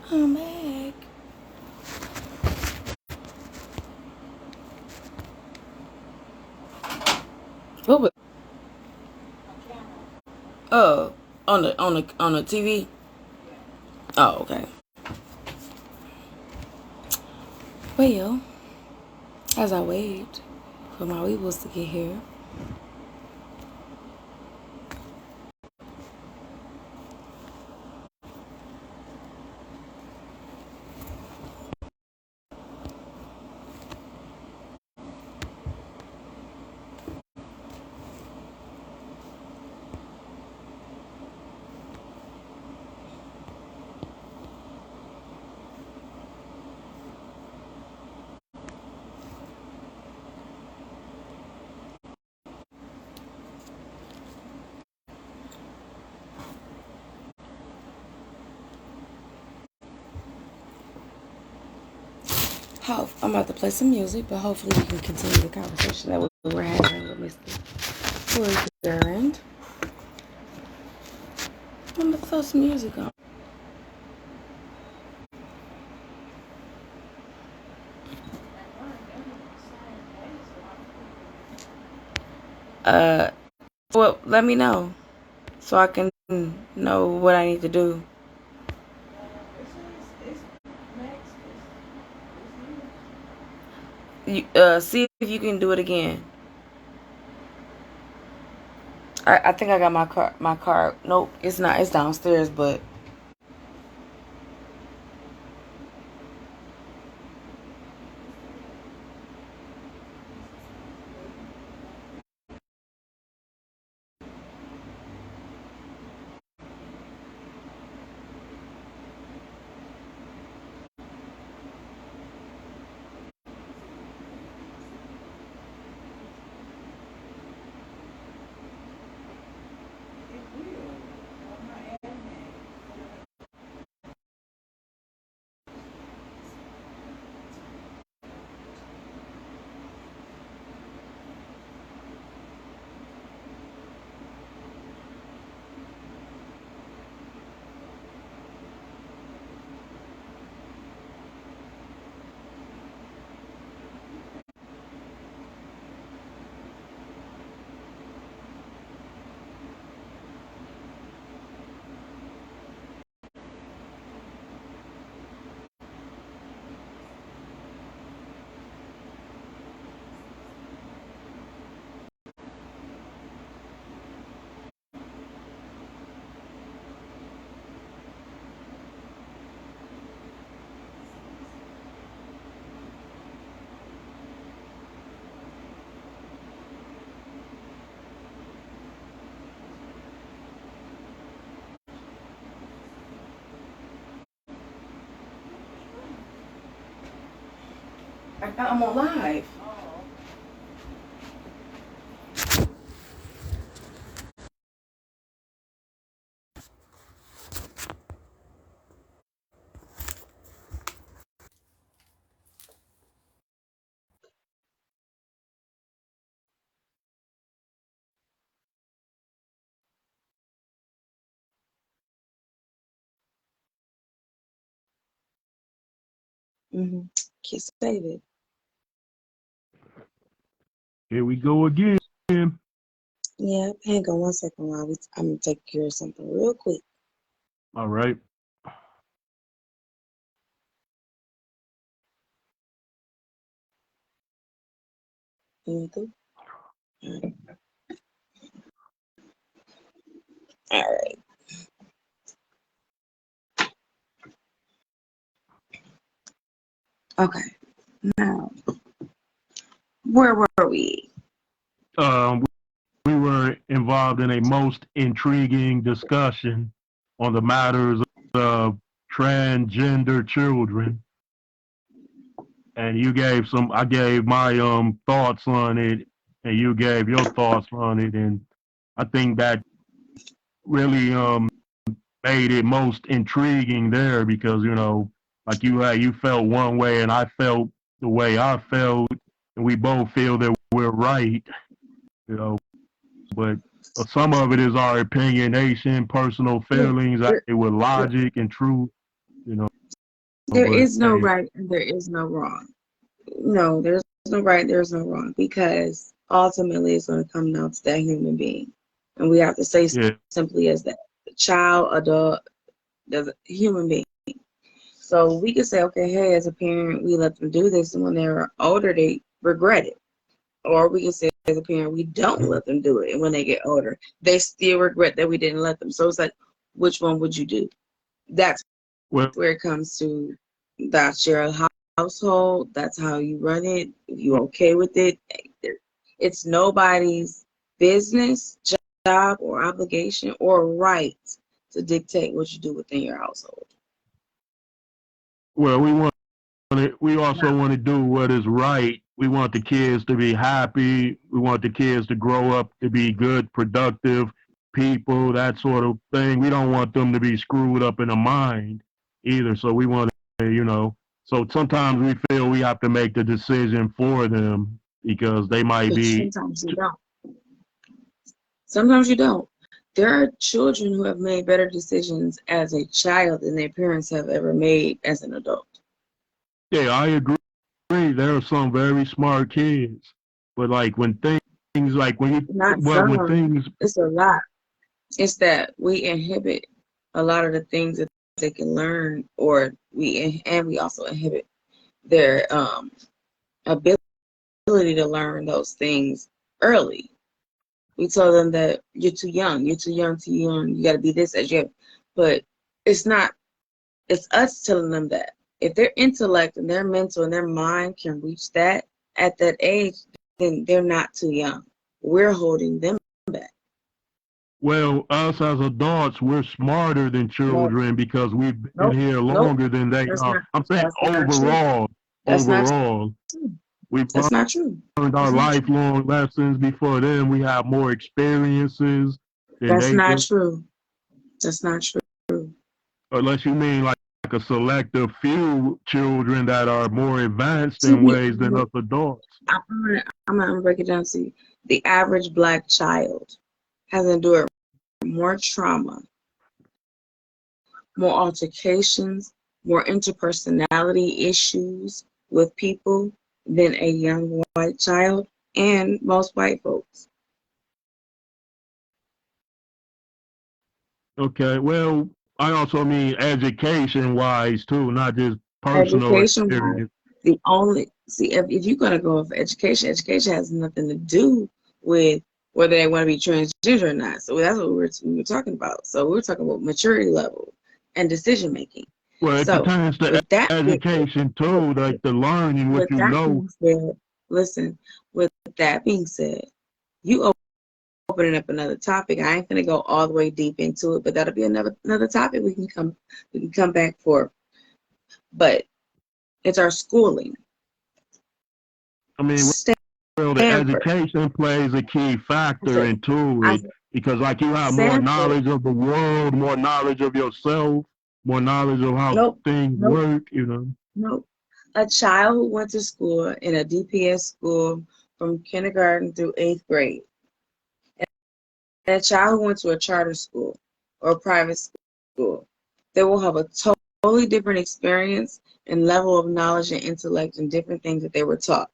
I'm back. What was? Oh, on the TV. Oh, okay. Well, as I wait for my weebles to get here. I'm about to play some music, but hopefully we can continue the conversation that we were having with Mr. Durand. I'm gonna throw some music on. Well, let me know so I can know what I need to do. See if you can do it again. I think I got my car. Nope, it's not. It's downstairs, but. I'm on live. Can't save it. Here we go again. Yeah, hang on one second while I'm gonna take care of something real quick. All right. Mm-hmm. All right. Okay. Now, where were we? Um, we were involved in a most intriguing discussion on the matters of transgender children, and I gave my thoughts on it, and you gave your thoughts on it, and I think that really made it most intriguing there because like you felt one way and I felt the way I felt, and we both feel that we're right, you know. But some of it is our opinionation, personal Yeah, feelings, we're, with we're logic and truth, you know. There but is no hey, right and there is no wrong. No, there's no right, there's no wrong, because ultimately it's going to come down to that human being. And we have to say yeah, simply as that child, adult, there's a human being. So we could say, okay, hey, as a parent, we let them do this, and when they're older, they regret it. Or we can say, as a parent, we don't let them do it, and when they get older, they still regret that we didn't let them. So it's like, which one would you do? That's well, where it comes to, that's your household, that's how you run it. If you okay with it, it's nobody's business, job, or obligation or right to dictate what you do within your household. well, we Not, also want to do what is right. We want the kids to be happy. We want the kids to grow up to be good, productive people, that sort of thing. We don't want them to be screwed up in the mind either. So we want to, so sometimes we feel we have to make the decision for them because they might but be, sometimes you don't. Sometimes you don't. There are children who have made better decisions as a child than their parents have ever made as an adult. yeah, I agree. There are some very smart kids, but like when things like when you, Not well, when some, things, it's a lot. It's that we inhibit a lot of the things that they can learn, or we also inhibit their ability to learn those things early. We tell them that you're too young, you got to be this as you. But it's not. It's us telling them that if their intellect and their mental and their mind can reach that at that age, then they're not too young. We're holding them back. well, us as adults, we're smarter than No, children because we've been nope, here nope. longer than they That's are. not. I'm saying That's not true. That's not overall, true. we've That's not true. learned our That's not true. lifelong lessons before them. We have more experiences than That's they not do. true. That's not true. Unless you mean like a selective few children that are more advanced See, in ways than us adults. I'm gonna break it down to you. The average black child has endured more trauma, more altercations, more interpersonality issues with people than a young white child and most white folks. Okay, well, I also mean education wise too, not just personal Education wise, experience. the only see if you're gonna go for education, education has nothing to do with whether they want to be transgender or not. So that's what we were talking about. So we were talking about maturity level and decision making. Well, it So pertains to with that being, education too, like the learning what with you that know. being said, listen. With that being said, you opening up another topic. I ain't gonna go all the way deep into it, but that'll be another topic we can come back for. But it's our schooling. I mean, well, the Stanford. education plays a key I factor said, into I it said, because, like, you have more Stanford. knowledge of the world, more knowledge of yourself, more knowledge of how Nope, things nope, work. nope. A child who went to school in a DPS school from kindergarten through 8th grade, and a child who went to a charter school or a private school, they will have a totally different experience and level of knowledge and intellect and different things that they were taught.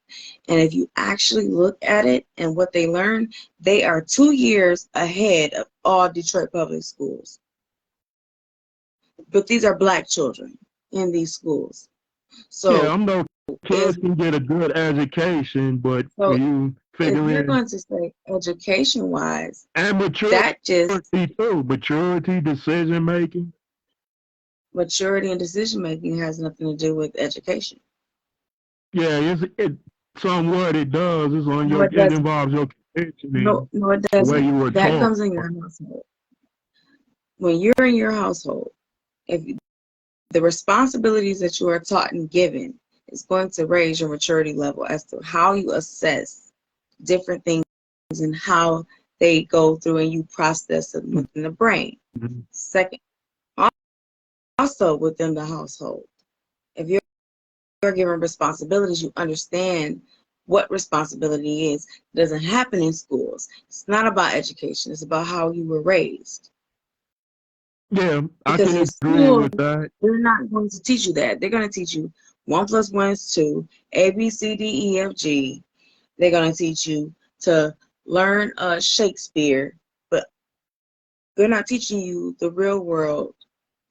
And if you actually look at it and what they learn, they are 2 years ahead of all Detroit public schools. But these are black children in these schools. Yeah, So I know if kids can get a good education, but so when you if figure you're in going to say education wise, and maturity that just too, maturity, decision making. maturity and decision making has nothing to do with education. Yeah, it somewhat it does. It's on No, your it it doesn't. involves your No, conditioning, no, it the way doesn't. you were That taught. comes in your household. When you're in your household, if the responsibilities that you are taught and given is going to raise your maturity level as to how you assess different things and how they go through and you process them within the brain. Mhm. Second, also within the household, if you're given responsibilities, you understand what responsibility is. It doesn't happen in schools. It's not about education. It's about how you were raised. Yeah, I Because in can agree school, with that. they're not going to teach you that. They're going to teach you 1 + 1 is 2, A, B, C, D, E, F, G. They're going to teach you to learn Shakespeare, but they're not teaching you the real world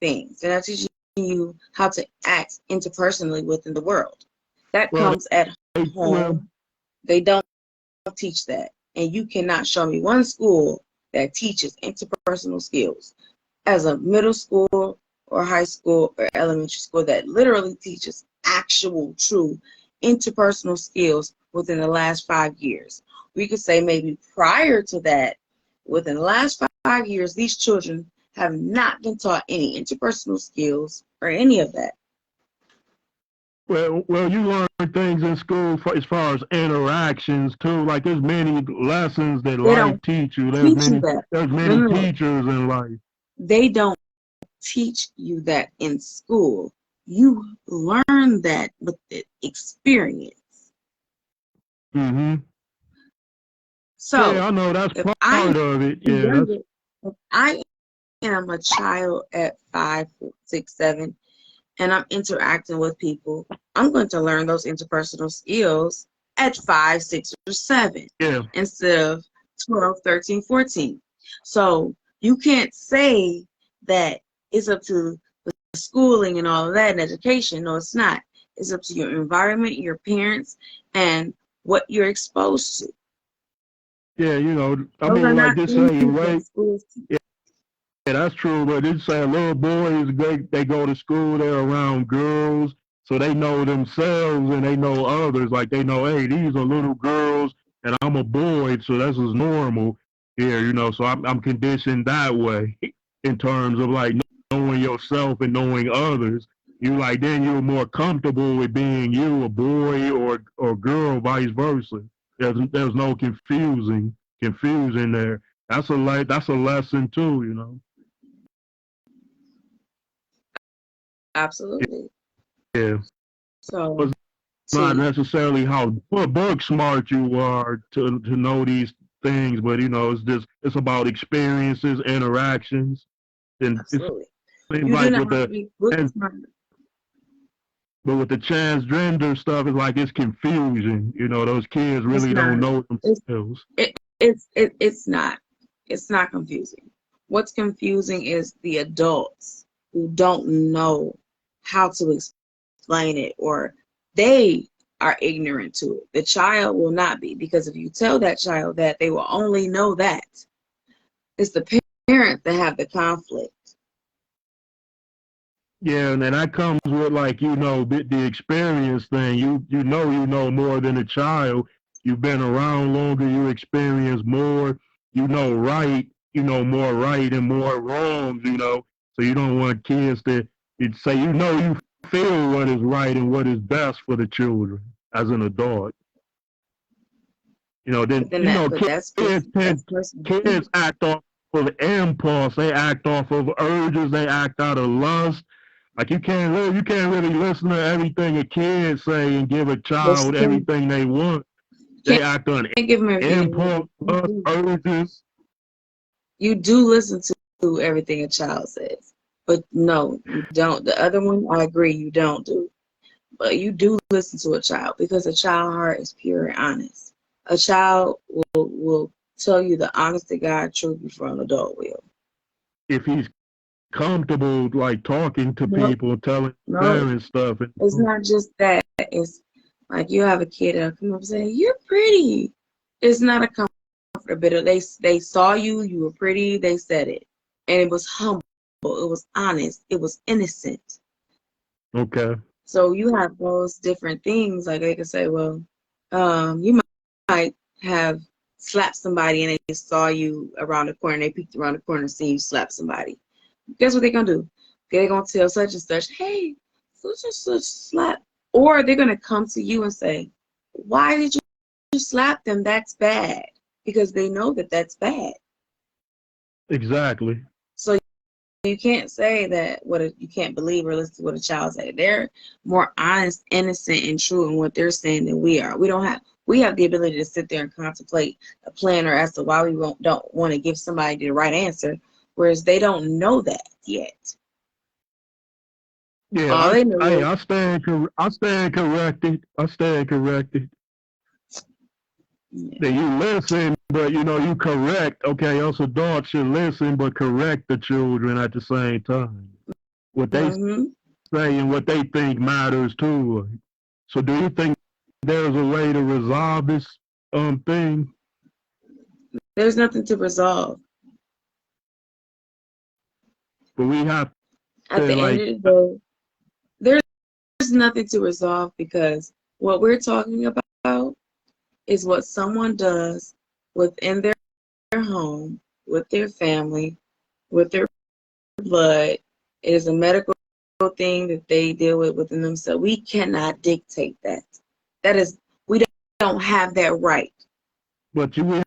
things. They're not teaching you how to act interpersonally within the world. That Well, comes at well, home. They don't teach that. And you cannot show me one school that teaches interpersonal skills as a middle school or high school or elementary school that literally teaches actual, true interpersonal skills within the last 5 years. We could say maybe prior to that, within the last 5 years, these children have not been taught any interpersonal skills or any of that. well, you learn things in school as far as interactions too. Like there's many lessons that They life don't teach you. teach you that. There's No, many no, no. teachers in life. They don't teach you that in school. You learn that with the experience. Hmm. Yeah, So I know that's if I part of it. am Yeah, that's younger, if I am a child at 5, 6, 7, and I'm interacting with people, I'm going to learn those interpersonal skills at 5, 6, or 7 yeah, instead of 12, 13, 14. So you can't say that it's up to schooling and all of that and education. No, it's not. It's up to your environment, your parents, and what you're exposed to. yeah. You know, I Those are mean, like not this things saying, that right? schools teach. Yeah, that's true. But it's saying little boys, they go to school, they're around girls, so they know themselves and they know others. Like they know, hey, these are little girls, and I'm a boy, so this is normal here. You know, so I'm conditioned that way in terms of like knowing yourself and knowing others. You like then you're more comfortable with being you, a boy or girl, vice versa. There's no confusion there. That's a lesson too. You know. Absolutely. Yeah, So it's not to necessarily how book smart you are to know these things, but you know, it's about experiences, interactions, and it absolutely, seems you do like not with have to the be book and smart. but with the transgender stuff, it's like it's confusion. You know, those kids It's really don't not. know It's themselves. it's not. It's not confusing. What's confusing is the adults who don't know how to explain it, or they are ignorant to it. The child will not be, because if you tell that child that, they will only know that. It's the parent that have the conflict. Yeah, and then that comes with like you know the experience thing. You know more than a child. You've been around longer. You experience more. You know right. You know more right and more wrongs. You know, so you don't want kids to you'd say you know you feel what is right and what is best for the children as an adult. You know, then But then you that, know but kids that's tend personal kids opinion. act off of impulse. They act off of urges. They act out of lust. Like you can't really listen to everything a kid say and give a Yes, child you everything they want. They can't, act on can't give them everything they impulse, want. lust, urges. You do listen to everything a child says, but no, you don't. The other one, I agree, you don't do. But you do listen to a child, because a child heart is pure and honest. A child will tell you the honest to God truth before an adult will. If he's comfortable like talking to No, people, telling no, parents stuff, it's and not just that. It's like you have a kid that'll come up and say, "You're pretty." It's not a comfort, but they saw you, you were pretty, they said it, and it was humble, it was honest, it was innocent. okay, So you have those different things. Like they could say, well, you might have slapped somebody and they saw you around the corner. They peeked around the corner and see you slap somebody. Guess what they're gonna do? They're gonna tell such and such, hey, such and such slap. Or they're gonna come to you and say, why did you slap them? That's bad. Because they know that that's bad. exactly. So you can't say that you can't believe or listen to what a child say. They're more honest, innocent, and true in what they're saying than we are. We have the ability to sit there and contemplate a plan or as to why we don't want to give somebody the right answer. whereas they don't know that yet. Yeah, All they know is, I stand corrected. I stand corrected. yeah. That you listen, but you know you correct. Okay, us adults should listen, but correct the children at the same time. What they Hmm. say and what they think matters too. So, do you think there's a way to resolve this thing? There's nothing to resolve. But we have At to the end like, of the day, there's nothing to resolve because what we're talking about is what someone does within their home, with their family, with their blood. It is a medical thing that they deal with within themselves. We cannot dictate that. That is, we don't have that right. but you we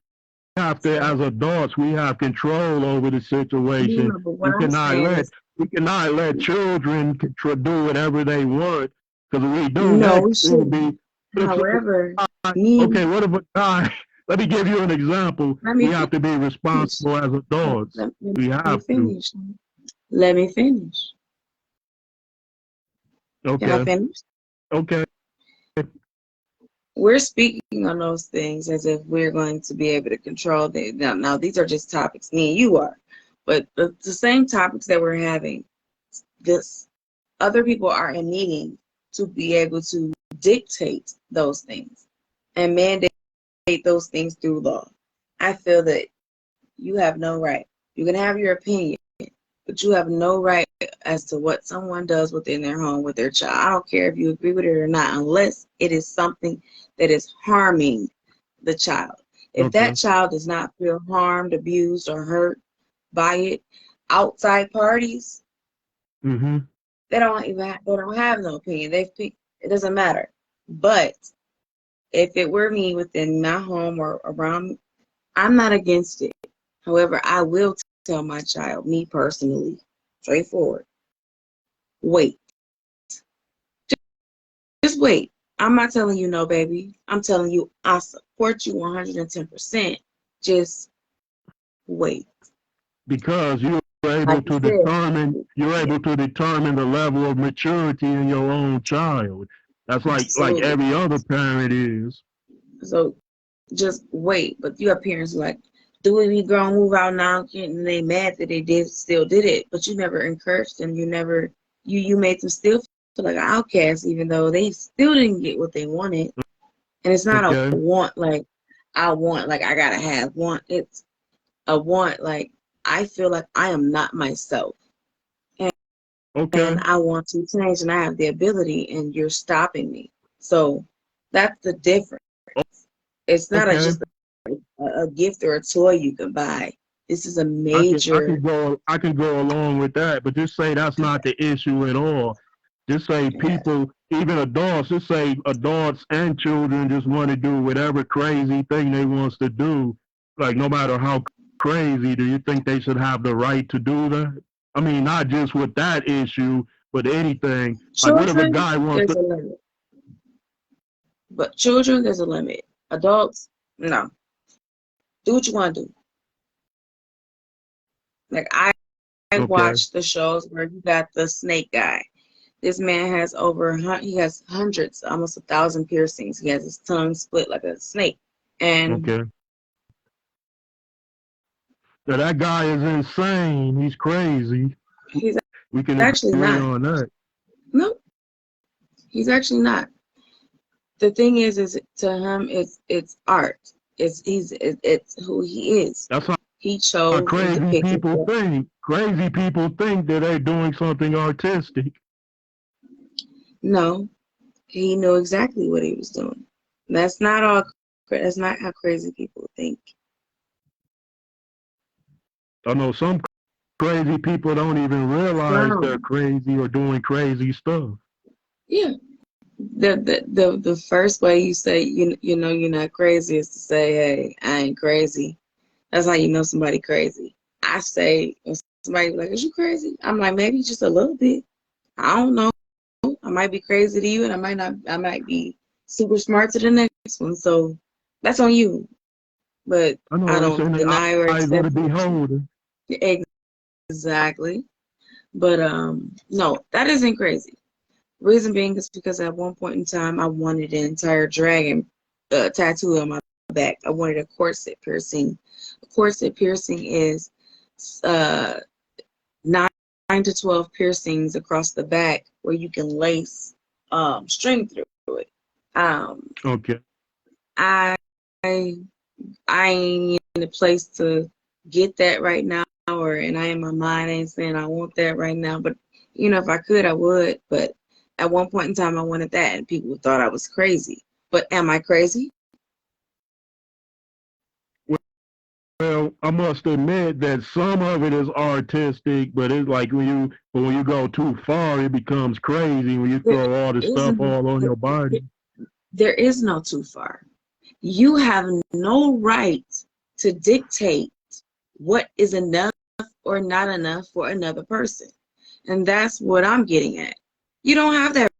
have to, So, as adults, we have control over the situation. no, but what We I'm cannot saying let is, children do whatever they want because if we do, no, next we it'll shouldn't. be if However, okay, me, what if a guy? Let me give you an example. let We me have to be finish. responsible as adults. We Let me have to. finish. Let me finish. Can I Okay. finish? Okay. We're speaking on those things as if we're going to be able to control them. Now, these are just topics, me and you are. But the same topics that we're having, this other people are in needing to be able to dictate those things and mandate those things through law. I feel that you have no right. You can have your opinion, but you have no right as to what someone does within their home with their child. I don't care if you agree with it or not, unless it is something that is harming the child. If that Okay. child does not feel harmed, abused, or hurt by it, outside parties, Mhm. they don't have no opinion. They've picked, it doesn't matter. But if it were me within my home or around, I'm not against it. However, I will tell my child, me personally, straightforward, wait. Just wait. I'm not telling you no, baby. I'm telling you I support you 110%. Just wait. Because Like you said, you're yeah, able to determine the level of maturity in your own child. That's like absolutely. every other parent is. So just wait. But you have parents like, do it, be grown, move out now, and they mad that they still did it, but you never encouraged them. You never, you made them still feel like an outcast, even though they still didn't get what they wanted. And it's not a Okay. want like I want, like I gotta have want. It's a want like I feel like I am not myself. And Okay. I want to change and I have the ability and you're stopping me. So that's the difference. It's not Okay. just a gift or a toy you can buy. This is a major, I can go along with that, but just say that's not the issue at all. Just say yeah. people, even adults, just say adults and children just want to do whatever crazy thing they wants to do. Like no matter how crazy, do you think they should have the right to do that? I mean, not just with that issue, but anything. Like what if a Children, guy wants there's to a limit. But children, there's a limit. Adults, no. Do what you want to do. Like I okay, watch the shows where you got the snake guy. This man has he has hundreds, almost 1,000 piercings. He has his tongue split like a snake. And okay. So that guy is insane. He's crazy. he's We can actually agree not. on that. No, he's actually not. The thing is to him, it's art. It's who he is. That's He chose and crazy depicted people that. think. Crazy people think that they're doing something artistic. No, he knew exactly what he was doing. That's not all. That's not how crazy people think. I know some crazy people don't even realize they're Clown. crazy or doing crazy stuff. Yeah. The first way you say you know you're not crazy is to say, hey, I ain't crazy. That's how you know somebody crazy. I say when somebody like, is you crazy? I'm like, maybe just a little bit. I don't know. I might be crazy to you and I might not, I might be super smart to the next one. So that's on you. But I I know it's don't in the deny or eyes of the accept it. beholder. exactly. But no, that isn't crazy. Reason being is because at one point in time I wanted an entire dragon tattoo on my back. I wanted a corset piercing. A corset piercing is uh 9 to 12 piercings across the back where you can lace string through it. Um, Okay. I I ain't in a place to get that right now, or and I in my mind ain't saying I want that right now. But if I could, I would. But at one point in time, I wanted that, and people thought I was crazy. But am I crazy? Well, I must admit that some of it is artistic, but it's like when you go too far, it becomes crazy when you There throw all the stuff isn't. all on your body. There is no too far. You have no right to dictate what is enough or not enough for another person. And that's what I'm getting at. You don't have that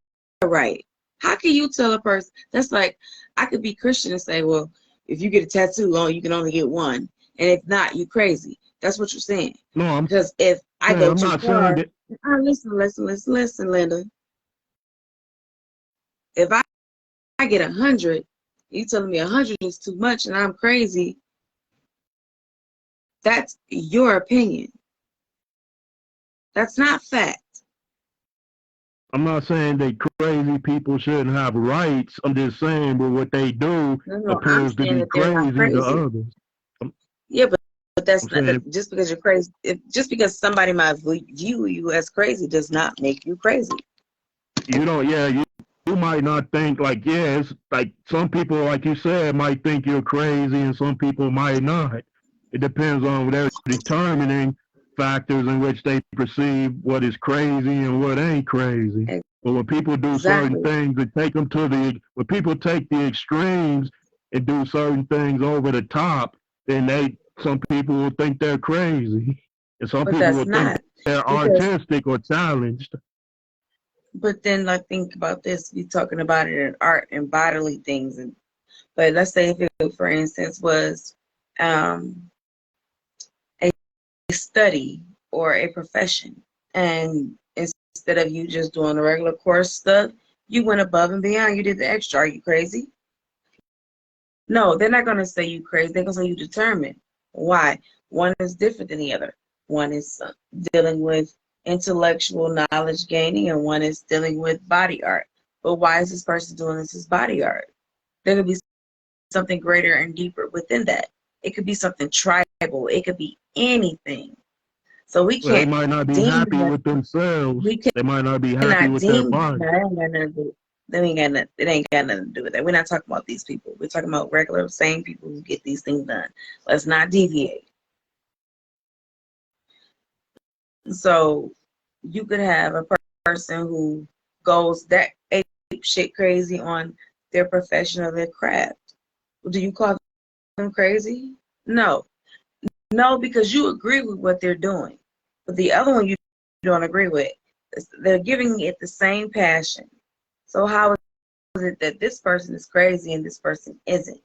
right. How can you tell a person? That's like, I could be Christian and say, well, if you get a tattoo on, you can only get one. And if not, you crazy. That's what you're saying. No, Because if I go I'm too not saying far, that. listen, Linda. If I get 100, you telling me 100 is too much and I'm crazy, that's your opinion. That's not fact. I'm not saying that crazy people shouldn't have rights. I'm just saying, but what they do No, no, I'm appears to saying be that they're not crazy to crazy. others. I'm, Yeah, but I'm that's not saying, that just because you're crazy. Just because somebody might view you as crazy does not make you crazy. you don't, yeah, you might not think like, yeah, it's like some people, like you said, might think you're crazy and some people might not. It depends on their determining factors in which they perceive what is crazy and what ain't crazy. But when people do certain Exactly. things and take them to when people take the extremes and do certain things over the top, then some people will think they're crazy. And some But people that's will think not they're because. artistic or challenged. But then I think about this. We're talking about it in art and bodily things, and but let's say if it, for instance, was um, a study or a profession, and instead of you just doing the regular course stuff, you went above and beyond. You did the extra. Are you crazy? No, they're not going to say you crazy. They're going to say you determined. Why? One is different than the other. One is dealing with intellectual knowledge gaining, and one is dealing with body art. But why is this person doing this as body art? There could be something greater and deeper within that. It could be something tribal. It could be anything. So we Well, they can't might not be deem happy that. with themselves. We They might not be happy cannot with their deem body. that ain't got nothing to do. That ain't got nothing, it ain't got nothing to do with that. We're not talking about these people. We're talking about regular, same people who get these things done. Let's not deviate. So you could have a person who goes that ape shit crazy on their profession or their craft. Do you call them crazy? No. No, because you agree with what they're doing. But the other one you don't agree with. They're giving it the same passion. So how is it that this person is crazy and this person isn't?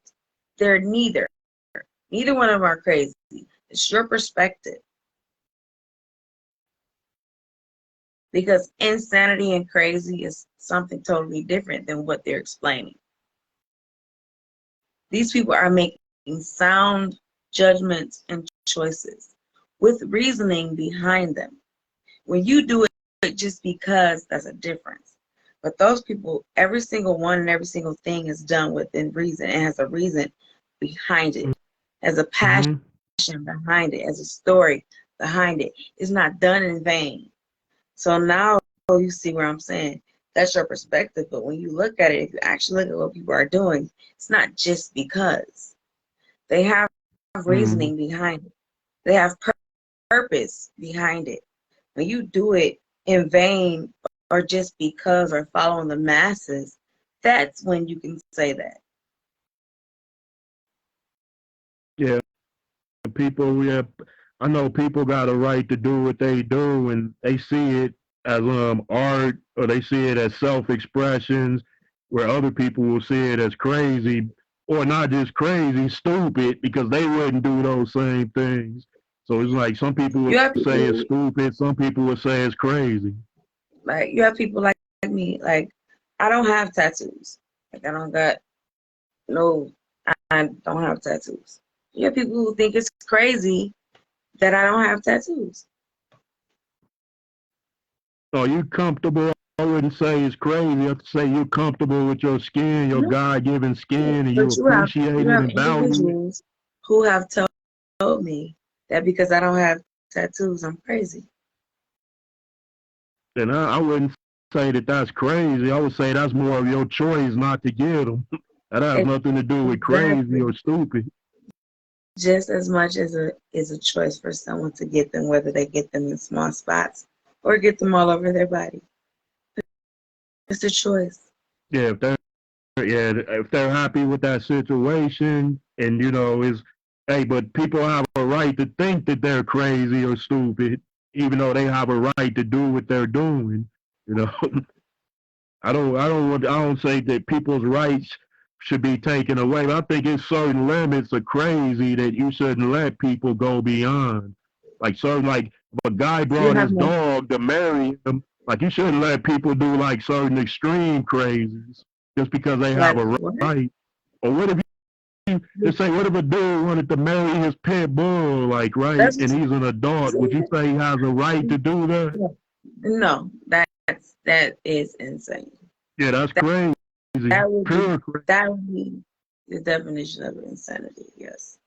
They're neither. Neither one of them are crazy. It's your perspective. Because insanity and crazy is something totally different than what they're explaining. These people are making sound judgments and choices with reasoning behind them. When you do it just because, that's a difference. But those people, every single one and every single thing is done within reason and has a reason behind it, has a passion Mm-hmm. behind it, has a story behind it. It's not done in vain. So now you see where I'm saying that's your perspective. But when you look at it, if you actually look at what people are doing, it's not just because. They have Mm-hmm. reasoning behind it. They have purpose behind it. When you do it in vain or just because or following the masses, that's when you can say that. Yeah, people. Yeah, I know people got a right to do what they do, and they see it as art or they see it as self-expressions, where other people will see it as crazy or not just crazy, stupid because they wouldn't do those same things. So it's like some people You would have say it's people stupid, some people would say it's crazy. you have people like me. Like I don't have tattoos. Like I don't got no. I don't have tattoos. You have people who think it's crazy that I don't have tattoos. So you comfortable? I wouldn't say it's crazy. I have to say you're comfortable with your skin, your No, God-given skin, and you but appreciate you it have and value it. individuals who have told me that because I don't have tattoos, I'm crazy. And I wouldn't say that that's crazy. I would say that's more of your choice not to get them. That has nothing to do with crazy or Exactly. stupid. Just as much as a is a choice for someone to get them, whether they get them in small spots or get them all over their body. It's a choice. Yeah, if they're happy with that situation, and is hey, but people have a right to think that they're crazy or stupid, even though they have a right to do what they're doing. You know, I don't say that people's rights should be taken away. But I think it's certain limits of crazy that you shouldn't let people go beyond. Like certain, like if a guy You brought have his no dog to marry him, like you shouldn't let people do like certain extreme crazies just because they have like a what? right. Or what if you just say, what if a dude wanted to marry his pit bull, like right, That's and what he's an adult? Would you say he has a right to do that? no, that is insane. Yeah, that's That, crazy. that would be Pure crazy. that would be the definition of insanity. Yes.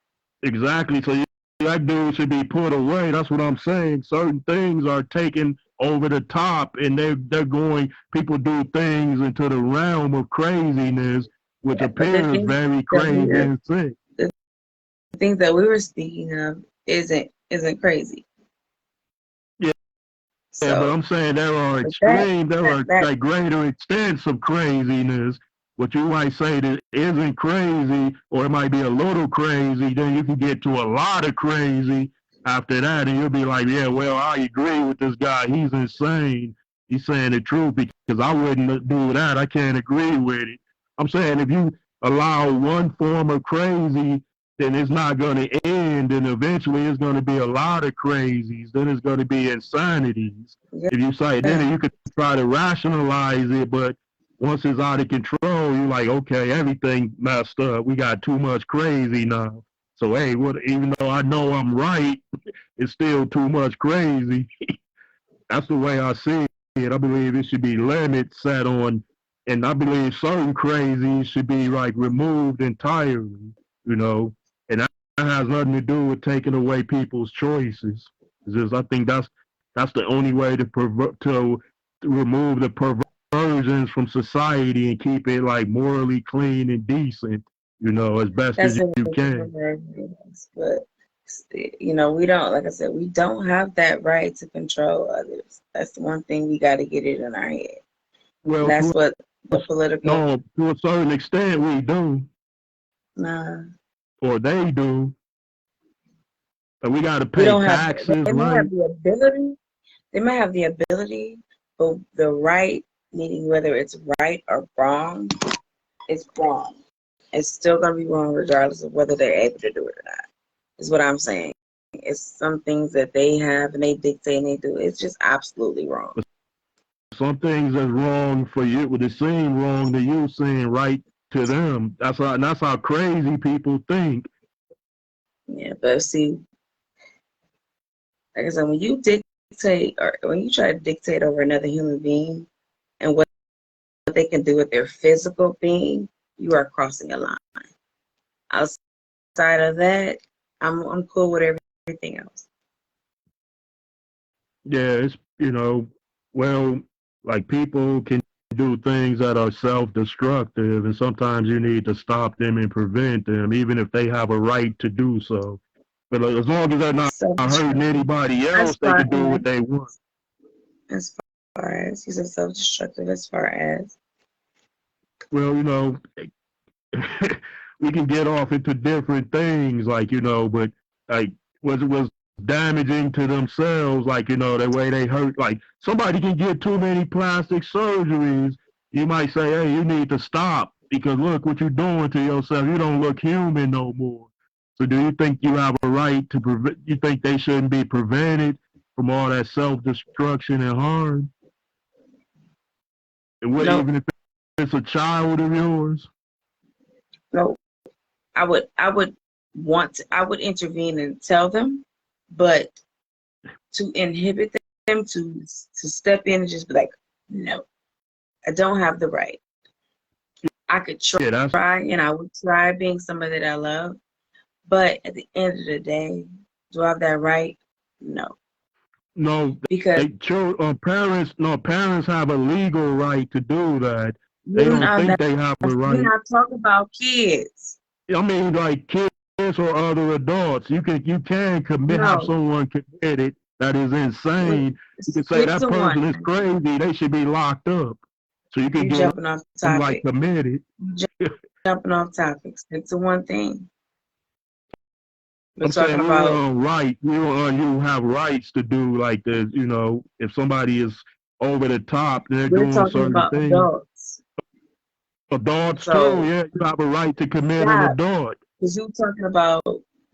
Exactly. So that dude should be put away. That's what I'm saying. Certain things are taken over the top, and they're going. People do things into the realm of craziness, which Yeah, but the appears things very that we crazy were and sick. the things that we were speaking of isn't crazy. Yeah, yeah, but So I'm saying there are but that extreme, there that are that like greater extents of craziness. What you might say that isn't crazy, or it might be a little crazy, then you can get to a lot of crazy after that, and you'll be like, yeah, well, I agree with this guy. He's insane. He's saying the truth because I wouldn't do that. I can't agree with it. I'm saying if you allow one form of crazy, then it's not going to end, and eventually it's going to be a lot of crazies. Then it's going to be insanities. If you say then yeah, you could try to rationalize it, but once it's out of control, you're like, okay, everything messed up. We got too much crazy now. So hey, what? Even though I know I'm right, it's still too much crazy. That's the way I see it. I believe it should be limits set on, and I believe certain crazies should be like removed entirely. You know, and that has nothing to do with taking away people's choices. It's just I think that's the only way to remove the perversions from society and keep it like morally clean and decent. As best as that's a you can. but we don't like I said, we don't have that right to control others. That's the one thing we got to get it in our head. And Well, that's what the political no, to a certain extent we do, nah. or they do. But we got to We pay don't have taxes, they may right? have the ability, they may have the ability, but the right, meaning whether it's right or wrong, it's wrong. It's still gonna be wrong regardless of whether they're able to do it or not. Is what I'm saying. It's some things that they have and they dictate and they do. It's just absolutely wrong. Some things that's wrong for you would seem wrong to you, seem right to them. That's how crazy people think. Yeah, but see, like I said, when you dictate or when you try to dictate over another human being and what they can do with their physical being, you are crossing a line. Outside of that, I'm cool with everything else. Yeah, it's well, like people can do things that are self-destructive, and sometimes you need to stop them and prevent them, even if they have a right to do so. But as long as they're not hurting Self-destructive. anybody As else, they far can do what as they want. as far as you said self-destructive as far as Well, we can get off into different things, like but like was damaging to themselves, like the way they hurt. Like somebody can get too many plastic surgeries. You might say, hey, you need to stop because look what you're doing to yourself. You don't look human no more. So do you think you have a right to prevent? You think they shouldn't be prevented from all that self-destruction and harm? And what, No, even if it's a child of yours? no. I would intervene and tell them, but to inhibit them to step in and just be like, no, I don't have the right. I could Yeah, that's try, and I would try being somebody that I love, but at the end of the day, do I have that right? No, no. because Parents, no, parents have a legal right to do that. They you're don't not think they have a we're right. not talking about kids. I mean, like kids or other adults, you can commit have No, someone committed that is we insane. You can say stick that to one person is thing. crazy. They should be locked up. So you can You get jumping off the them like topic. committed. You jumping off topic. Stick to one thing. We're I'm talking saying we were about on right. We were on you have rights to do like the if somebody is over the top, they're we're doing talking certain about things. adults. Adults too, So yeah, you have a right to commit an stop, adult. because you're talking about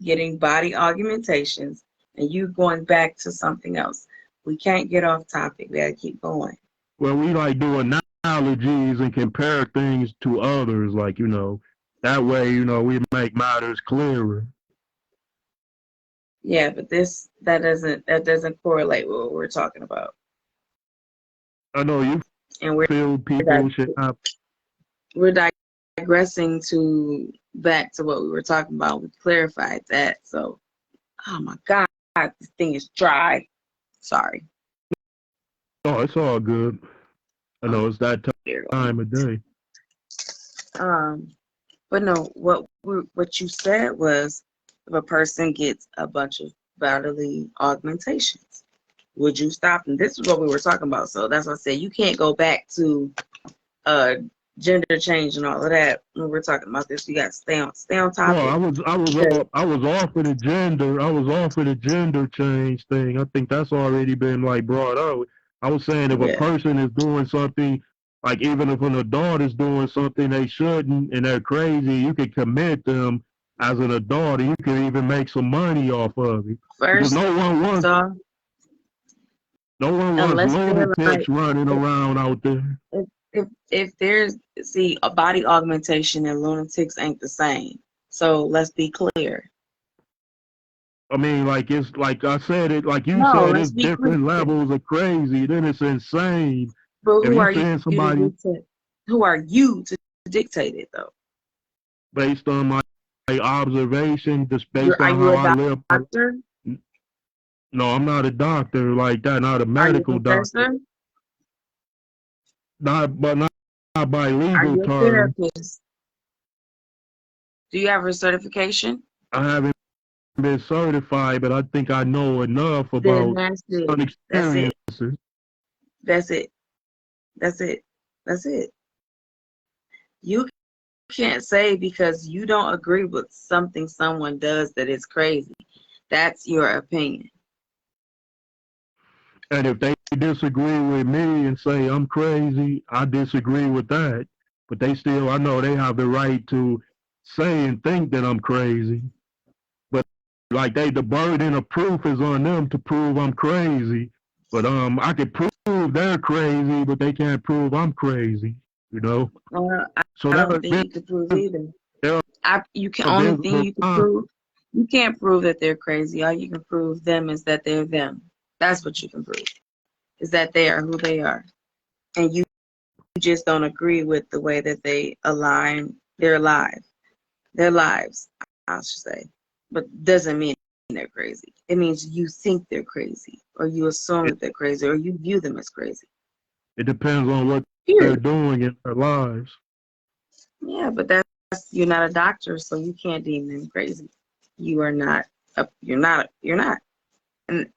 getting body augmentations and you going back to something else. We can't get off topic. We gotta keep going. Well, we like doing analogies and compare things to others, like that way, we make matters clearer. Yeah, but that doesn't correlate with what we're talking about. I know you And we're feel people should have. we're digressing to back to what we were talking about. We clarified that. So, oh my God, this thing is dry. Sorry. Oh, it's all good. I Oh, know it's that there you time of day. go. But no, what you said was if a person gets a bunch of bodily augmentations, would you stop them? This is what we were talking about. So that's why I said you can't go back to uh gender change and all of that when we're talking about this. You got to stay on Well, topic because I was off of the gender. I was off of the gender change thing. I think that's already been like brought out. I was saying if a yeah, person is doing something, like even if an adult is doing something they shouldn't and they're crazy, you can commit them as an adult, and you can even make some money off of it. Because first off, no one wants unless they're like lunatics running around out there. if there's see a body augmentation and lunatics ain't the same. So let's be clear. I mean, like it's like I said it, like you No, said, let's it's be clear. different levels of crazy. Then it's insane. But If who you are you saying to somebody dictate? Who are you to dictate it though? based on my observation, just based Are on you how a I live, doctor? no, I'm not a doctor like that, not a Are you a medical doctor, professor? not by Are legal you a terms. therapist? Do you have a certification? I haven't been certified, but I think I know enough Then about that's it. some That's it. experiences. That's it. That's it. That's it. You can't say because you don't agree with something someone does that is crazy. That's your opinion. And if they disagree with me and say I'm crazy, I disagree with that. But they still, I know they have the right to say and think that I'm crazy. But like the burden of proof is on them to prove I'm crazy. But I could prove they're crazy, but they can't prove I'm crazy. You know. So I don't think you could prove either. there, You can only there's thing you can prove. You can't prove that they're crazy. All you can prove them is that they're them. That's what you can prove. Is that they are who they are, and you just don't agree with the way that they align their lives. I should say, but doesn't mean they're crazy. It means you think they're crazy, or you assume it, that they're crazy, or you view them as crazy. it depends on what they're Period. doing in their lives. Yeah, but that's you're not a doctor, so you can't deem them crazy. You are not. You're not. And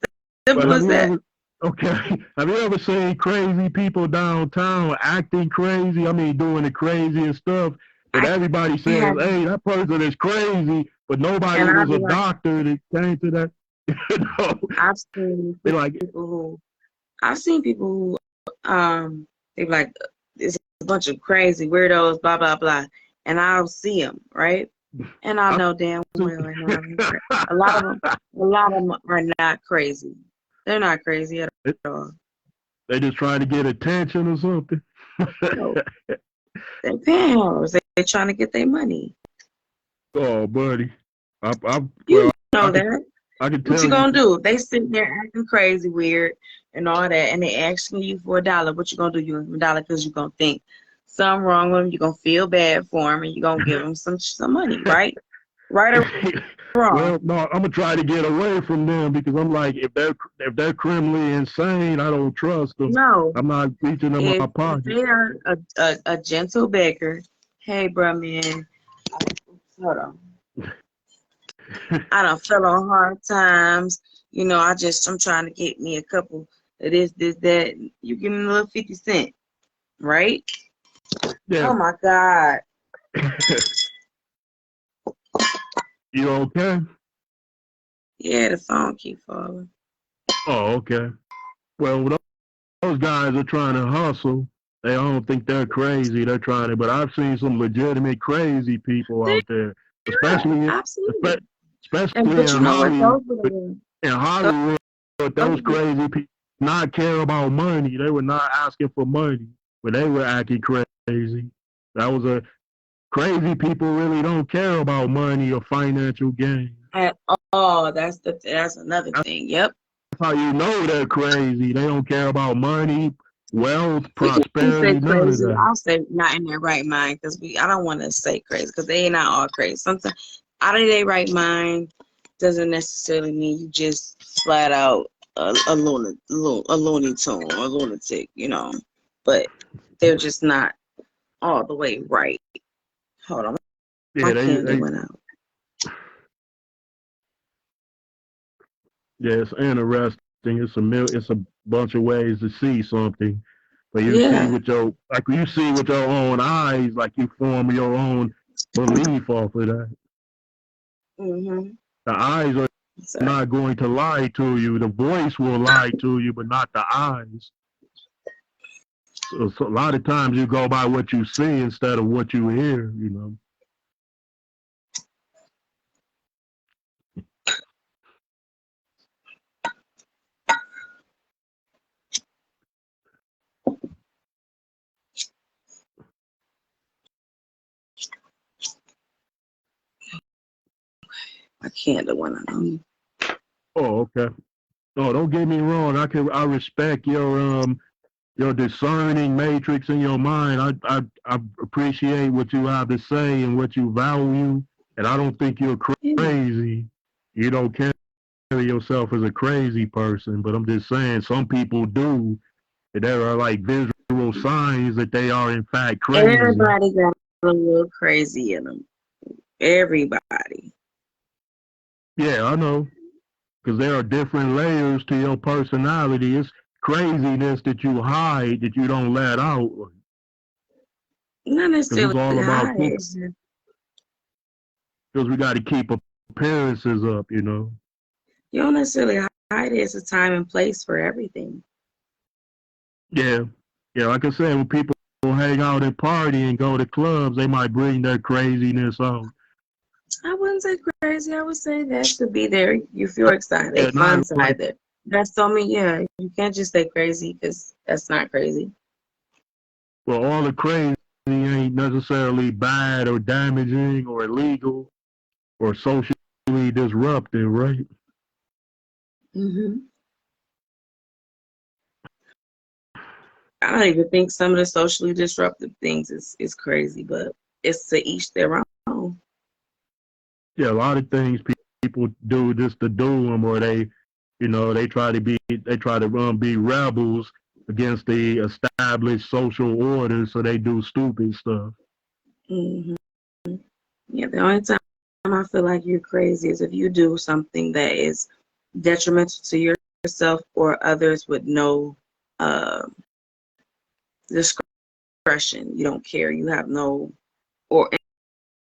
But simple have as you that. ever okay? Have you ever seen crazy people downtown acting crazy? I mean, doing the craziest stuff. But I everybody says, have, "Hey, that person is crazy," but nobody and I'll was be a like, doctor that came to that. You know, I've seen they like, people who, I've seen people who, they be like, it's a bunch of crazy weirdos, blah blah blah, and I'll see them, right? And I I know damn think well they're not even a lot of them. A lot of them are not crazy. They're not crazy at all. they just trying to get attention or something. No, they're panhandlers. They're trying to get their money. Oh, buddy, You well, know that. I can What you tell you. gonna do? They sitting there acting crazy, weird, and all that, and they asking you for $1. What you gonna do? You gonna give them $1 because you gonna think something wrong with them. You gonna feel bad for them, and you gonna give them some money, right? Right or wrong? Well, no, I'm gonna try to get away from them because I'm like, if they're criminally insane, I don't trust them. No. I'm not reaching in my If pocket. they are a gentle beggar, hey, bro, man, hold on. I done fell on hard times. You know, I'm trying to get me a couple of this, that. You give me a little 50 cent, right? Yeah. Oh my God. You okay? Yeah, the phone keep falling. Oh, okay. Well, those guys are trying to hustle. They don't think they're crazy. They're trying to, but I've seen some legitimate crazy people They out there, are, especially absolutely. And especially but in you know what? Hollywood. In Those Hollywood, those are crazy people not care about money. They were not asking for money, but they were acting crazy. That was a crazy people really don't care about money or financial gain. at all. That's another That's thing. Yep. how you know they're crazy. They don't care about money, wealth, We can say prosperity, none of crazy. that. I'll say not in their right mind because I don't want to say crazy because they ain't not all crazy. Sometimes out of their right mind doesn't necessarily mean you just flat out a looney tune or a lunatic, you know. But they're just not all the way right. Hold on, my Yeah, candle they went out. yeah, it's interesting. It's a bunch of ways to see something, but you see Yeah. with your own eyes, like you form your own belief off of that. Mhm. The eyes are Sorry. not going to lie to you. The voice will lie to you, but not the eyes. So a lot of times you go by what you see instead of what you hear. You know. My candle went out. Oh, okay. Oh, don't get me wrong. I respect your discerning matrix in your mind. I appreciate what you have to say and what you value, and I don't think you're Yeah. crazy. You don't carry yourself as a crazy person, but I'm just saying some people do. There are like visual signs that they are in fact crazy. Everybody got a little crazy in them. Everybody. Yeah, I know, because there are different layers to your personality. It's craziness that you hide that you don't let out, Not because necessarily it's all about high. keep. Because we got to keep appearances up, you know. You don't necessarily hide it. It's a time and place for everything. Yeah, yeah. Like I said, when people hang out and party and go to clubs, they might bring their craziness out. I wouldn't say crazy. I would say that should be there. You feel excited, a Yeah, not fun like side there. That's so me. Yeah, you can't just say crazy because that's not crazy. well, all the crazy ain't necessarily bad or damaging or illegal or socially disruptive, right? Hmm. I don't even think some of the socially disruptive things is crazy, but it's to each their own. Yeah, a lot of things people do just to do them, or they try to be rebels against the established social order, so they do stupid stuff. Hmm. Yeah, the only time I feel like you're crazy is if you do something that is detrimental to yourself or others with no uh, discretion. You don't care. You have no or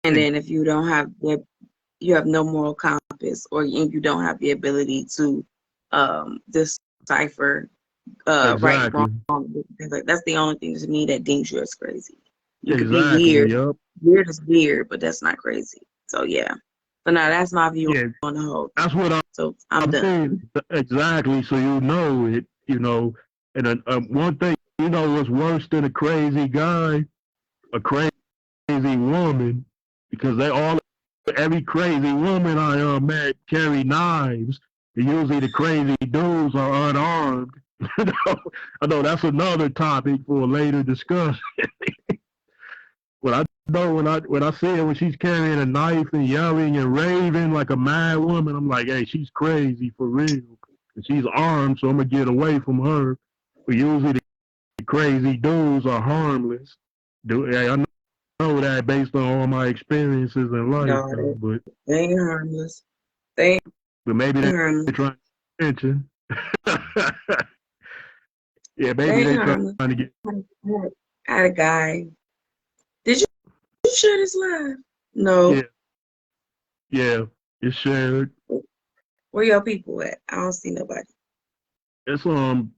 and then if you don't have you have no moral compass or you don't have the ability to decipher right and Exactly. wrong. That's the only thing to me that deems you as crazy. You could be Exactly. weird. Yep. Weird is weird, but that's not crazy. So yeah. But now that's my view Yeah, on the whole thing. that's what So I'm I'm done. saying. Exactly. So you know it. You know, and one thing you know what's worse than a crazy guy, a crazy woman, because every crazy woman I met carry knives. And usually the crazy dudes are unarmed. I know that's another topic for a later discussion. When I know when I see her when she's carrying a knife and yelling and raving like a mad woman, I'm like, hey, she's crazy for real. And she's armed, so I'm gonna get away from her. But usually the crazy dudes are harmless. Hey, I know that based on all my experiences in life, No, though. they ain't harmless. They But maybe ain't they're harmless. trying to get attention. Yeah, maybe They ain't they're trying harmless. to get. I had a guy. Did you share this live? No. Yeah, yeah, it's shared. Where your people at? I don't see nobody. It's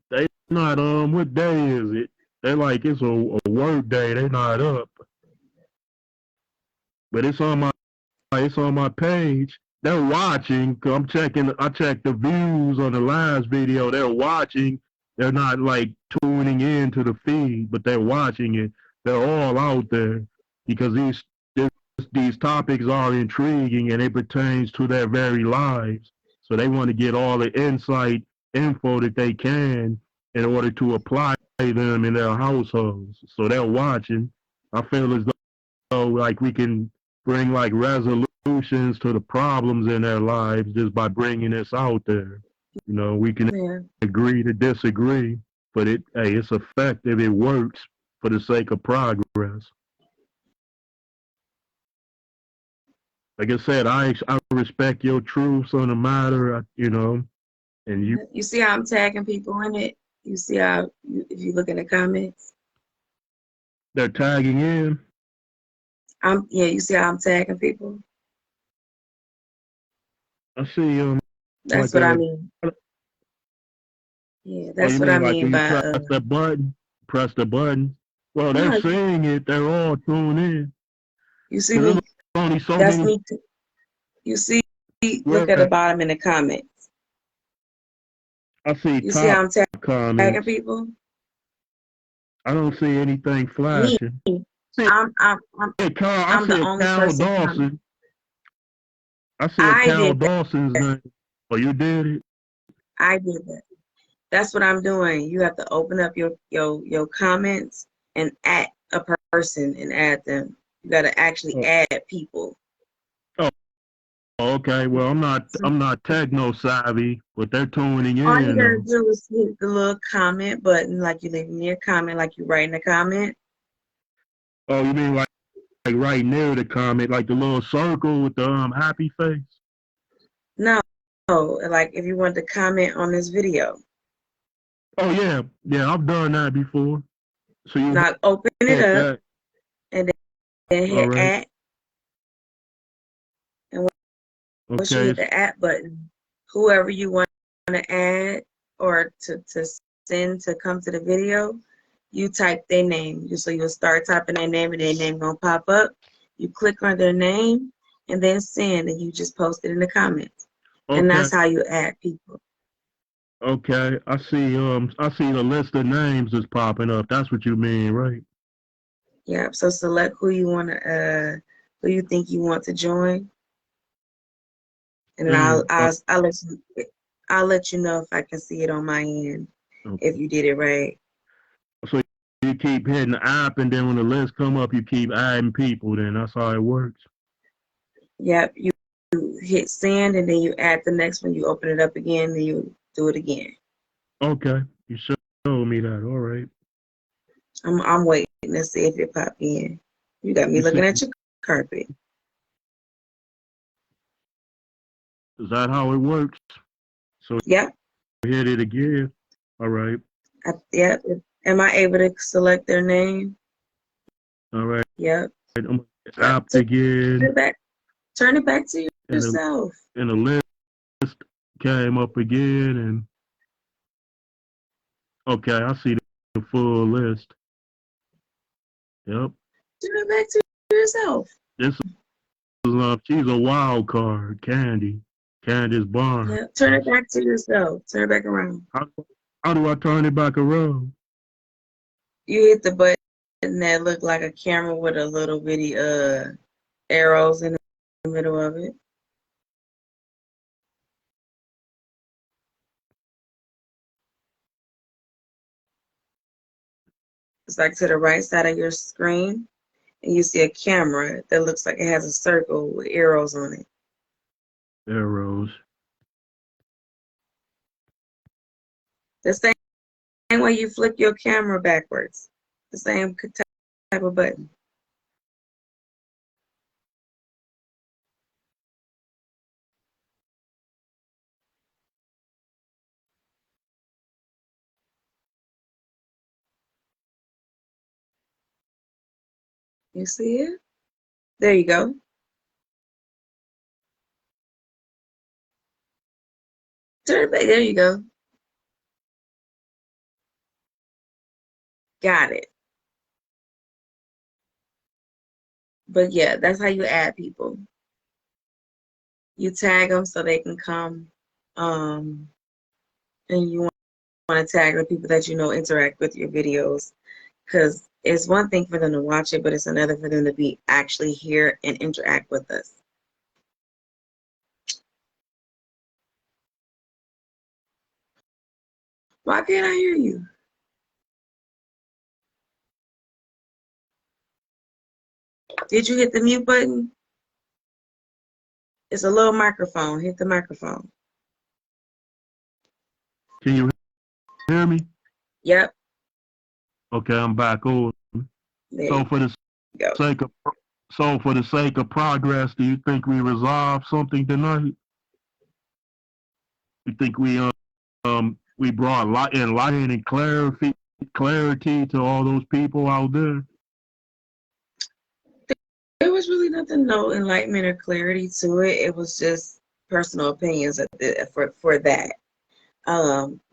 they not what day is it? They like it's a work day. They not up, but it's on my page. They're watching. Cause I'm checking. I checked the views on the last video. They're watching. They're not like tuning in to the feed, but they're watching it. They're all out there because these topics are intriguing and it pertains to their very lives. So they want to get all the insight info that they can in order to apply them in their households. So they're watching. I feel as though like we can bring like resolutions to the problems in their lives just by bringing this out there. You know, we can Yeah. agree to disagree, but it's effective. It works for the sake of progress. Like I said, I respect your truths on the matter, you know, and You see how I'm tagging people in it? You see how, if you look in the comments? they're tagging in. Yeah, you see how I'm tagging people? I see That's like what I a mean. Yeah, oh that's you what I mean like mean when you by press the button. Well, they're no, seeing it. They're all tuned in. you see Cause there's me. only so That's many me. You see, look where at the bottom in the comments. I see You see how top I'm tagging comments. people? I don't see anything Me. flashing. See, I'm I'm I'm I I'm see the a only Cal person commenting. Dawson. I see a I Cal did that. Dawson's name. Oh, you did it? I did that. That's what I'm doing. You have to open up your comments and add a person and add them. You got to actually Oh, add people. oh, okay. Well, So I'm not techno savvy, but they're tuning all you in gotta though. do is hit the little comment button, like you leaving your comment, like you writing a comment. Oh, you mean like right near the comment, like the little circle with the happy face? No, like if you want to comment on this video, Oh yeah, yeah. I've done that before. So you now open it hit up that. and then All hit right. add. And once you Okay. hit the add button, whoever you want to add or to send to come to the video, you type their name. So you'll start typing their name and their name gonna pop up. You click on their name and then send, and you just post it in the comments. And Okay. that's how you add people. Okay. I see the list of names is popping up. That's what you mean, right? Yeah. So select who you want to, who you think you want to join, and then Mm, I'll let you know if I can see it on my end if okay. you did it right. So you keep hitting the app, and then when the list come up, you keep adding people. Then that's how it works. Yep. You hit send, and then you add the next one. You open it up again, then you do it again. Okay. You showed me that. All right. I'm waiting to see if it pop in. You got me You see, looking at your carpet. is that how it works? So Yep. hit it again. All right. Yep. Am I able to select their name? All right. Yep. I'm Yep. app Turn again, it back. Turn it back to and yourself. the list came up again, and okay, I see the full list. Yep. Turn it back to yourself. This is she's a wild card, Candy. Candace Barnes. Yeah, turn it back to yourself. Turn it back around. How, how do I turn it back around? You hit the button that looked like a camera with a little bitty arrows in the middle of it. It's like to the right side of your screen, and you see a camera that looks like it has a circle with arrows on it. Arrows. The same way you flick your camera backwards. The same type of button. You see it? There you go. Turn it back. There you go. Got it. But yeah, that's how you add people. You tag them so they can come, and you want to tag the people that you know interact with your videos, because it's one thing for them to watch it, but it's another for them to be actually here and interact with us. Why can't I hear you? Did you hit the mute button? It's a little microphone. Hit the microphone. Can you hear me? Yep. Okay, I'm back on. There So you for the go. sake of progress, do you think we resolved something tonight? You think we brought enlightenment and clarity to all those people out there? There was really nothing, no enlightenment or clarity to it. It was just personal opinions for that.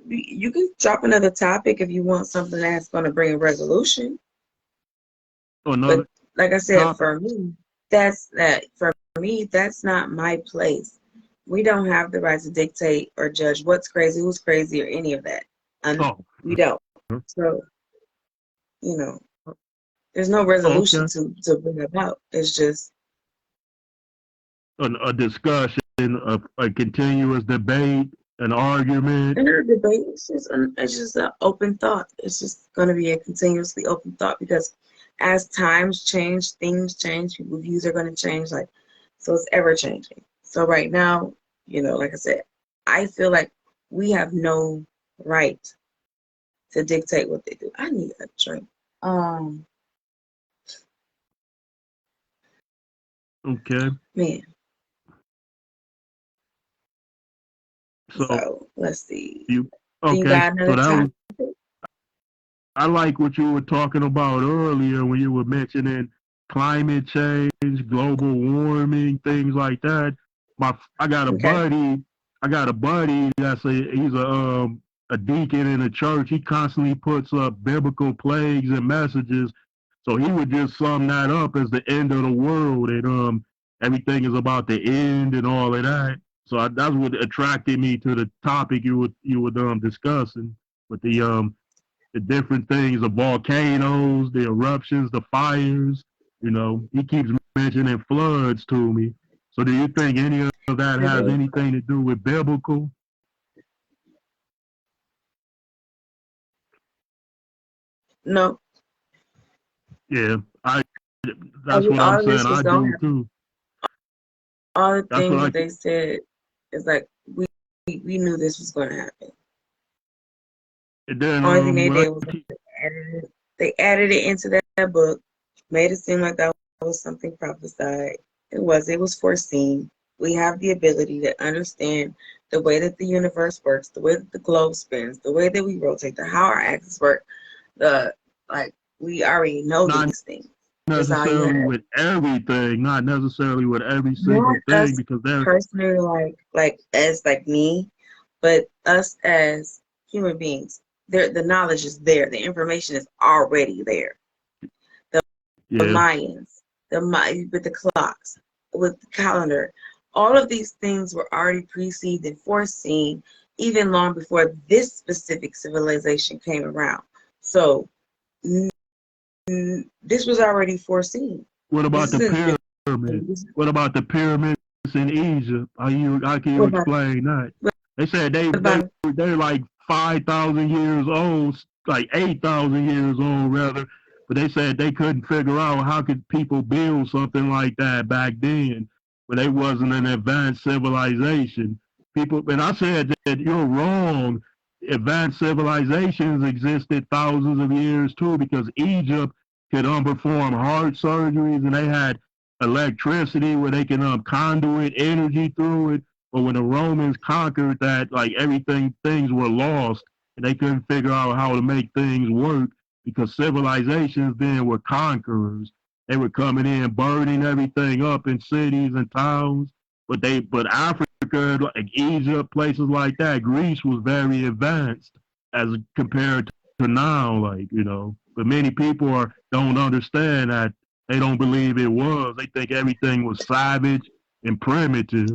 You can drop another topic if you want something that's going to bring a resolution. Another But like I said, topic? for me, that's not my place. We don't have the right to dictate or judge what's crazy, who's crazy, or any of that. And Oh, we don't. So, you know, there's no okay. resolution to bring about. It's just A discussion, a continuous debate, an argument. another debate. It's just an open thought. It's just going to be a continuously open thought, because as times change, things change, people's views are going to change. Like, so it's ever changing. So right now, like I said, I feel like we have no right to dictate what they do. I need a drink. Um, Okay. Man. So So let's see. you Do you okay? got So another that was topic? I like what you were talking about earlier when you were mentioning climate change, global warming, things like that. I got a Okay. buddy. I got a buddy he's a deacon in a church. He constantly puts up biblical plagues and messages. So he would just sum that up as the end of the world, and everything is about the end and all of that. So that's what attracted me to the topic you were discussing with the different things, the volcanoes, the eruptions, the fires. He keeps mentioning floods to me. So do you think any of that I has do. anything to do with biblical? No. Yeah, I. I That's mean, what I'm all of saying. this was I gonna do happen. too. All the That's what things I. that they said is like we knew this was gonna happen. And then Only thing they what I did was they added it into that book, made it seem like that was something prophesied. It was foreseen. We have the ability to understand the way that the universe works, the way that the globe spins, the way that we rotate, how our axis work. The like we already know not these things. It's all you necessarily have. with everything, not necessarily with every Not single thing, us because there's personally, like as like me, but us as human beings. The knowledge is there. The information is already there. The yeah, Mayans, with the clocks. with the calendar. All of these things were already perceived and foreseen even long before this specific civilization came around. So this was already foreseen. What This about the isn't new. pyramids? What about the pyramids in Egypt? How can you What about, explain that? what They said about they're like 5,000 years old, like 8,000 years old rather. But they said they couldn't figure out how could people build something like that back then, when they wasn't an advanced civilization. People, and I said that you're wrong. Advanced civilizations existed thousands of years too, because Egypt could perform heart surgeries, and they had electricity where they can conduit energy through it. But when the Romans conquered that, like everything, things were lost, and they couldn't figure out how to make things work, because civilizations then were conquerors. They were coming in, burning everything up in cities and towns. But Africa, like Egypt, places like that, Greece was very advanced as compared to now, like, you know. But many people don't understand that. They don't believe it was. They think everything was savage and primitive.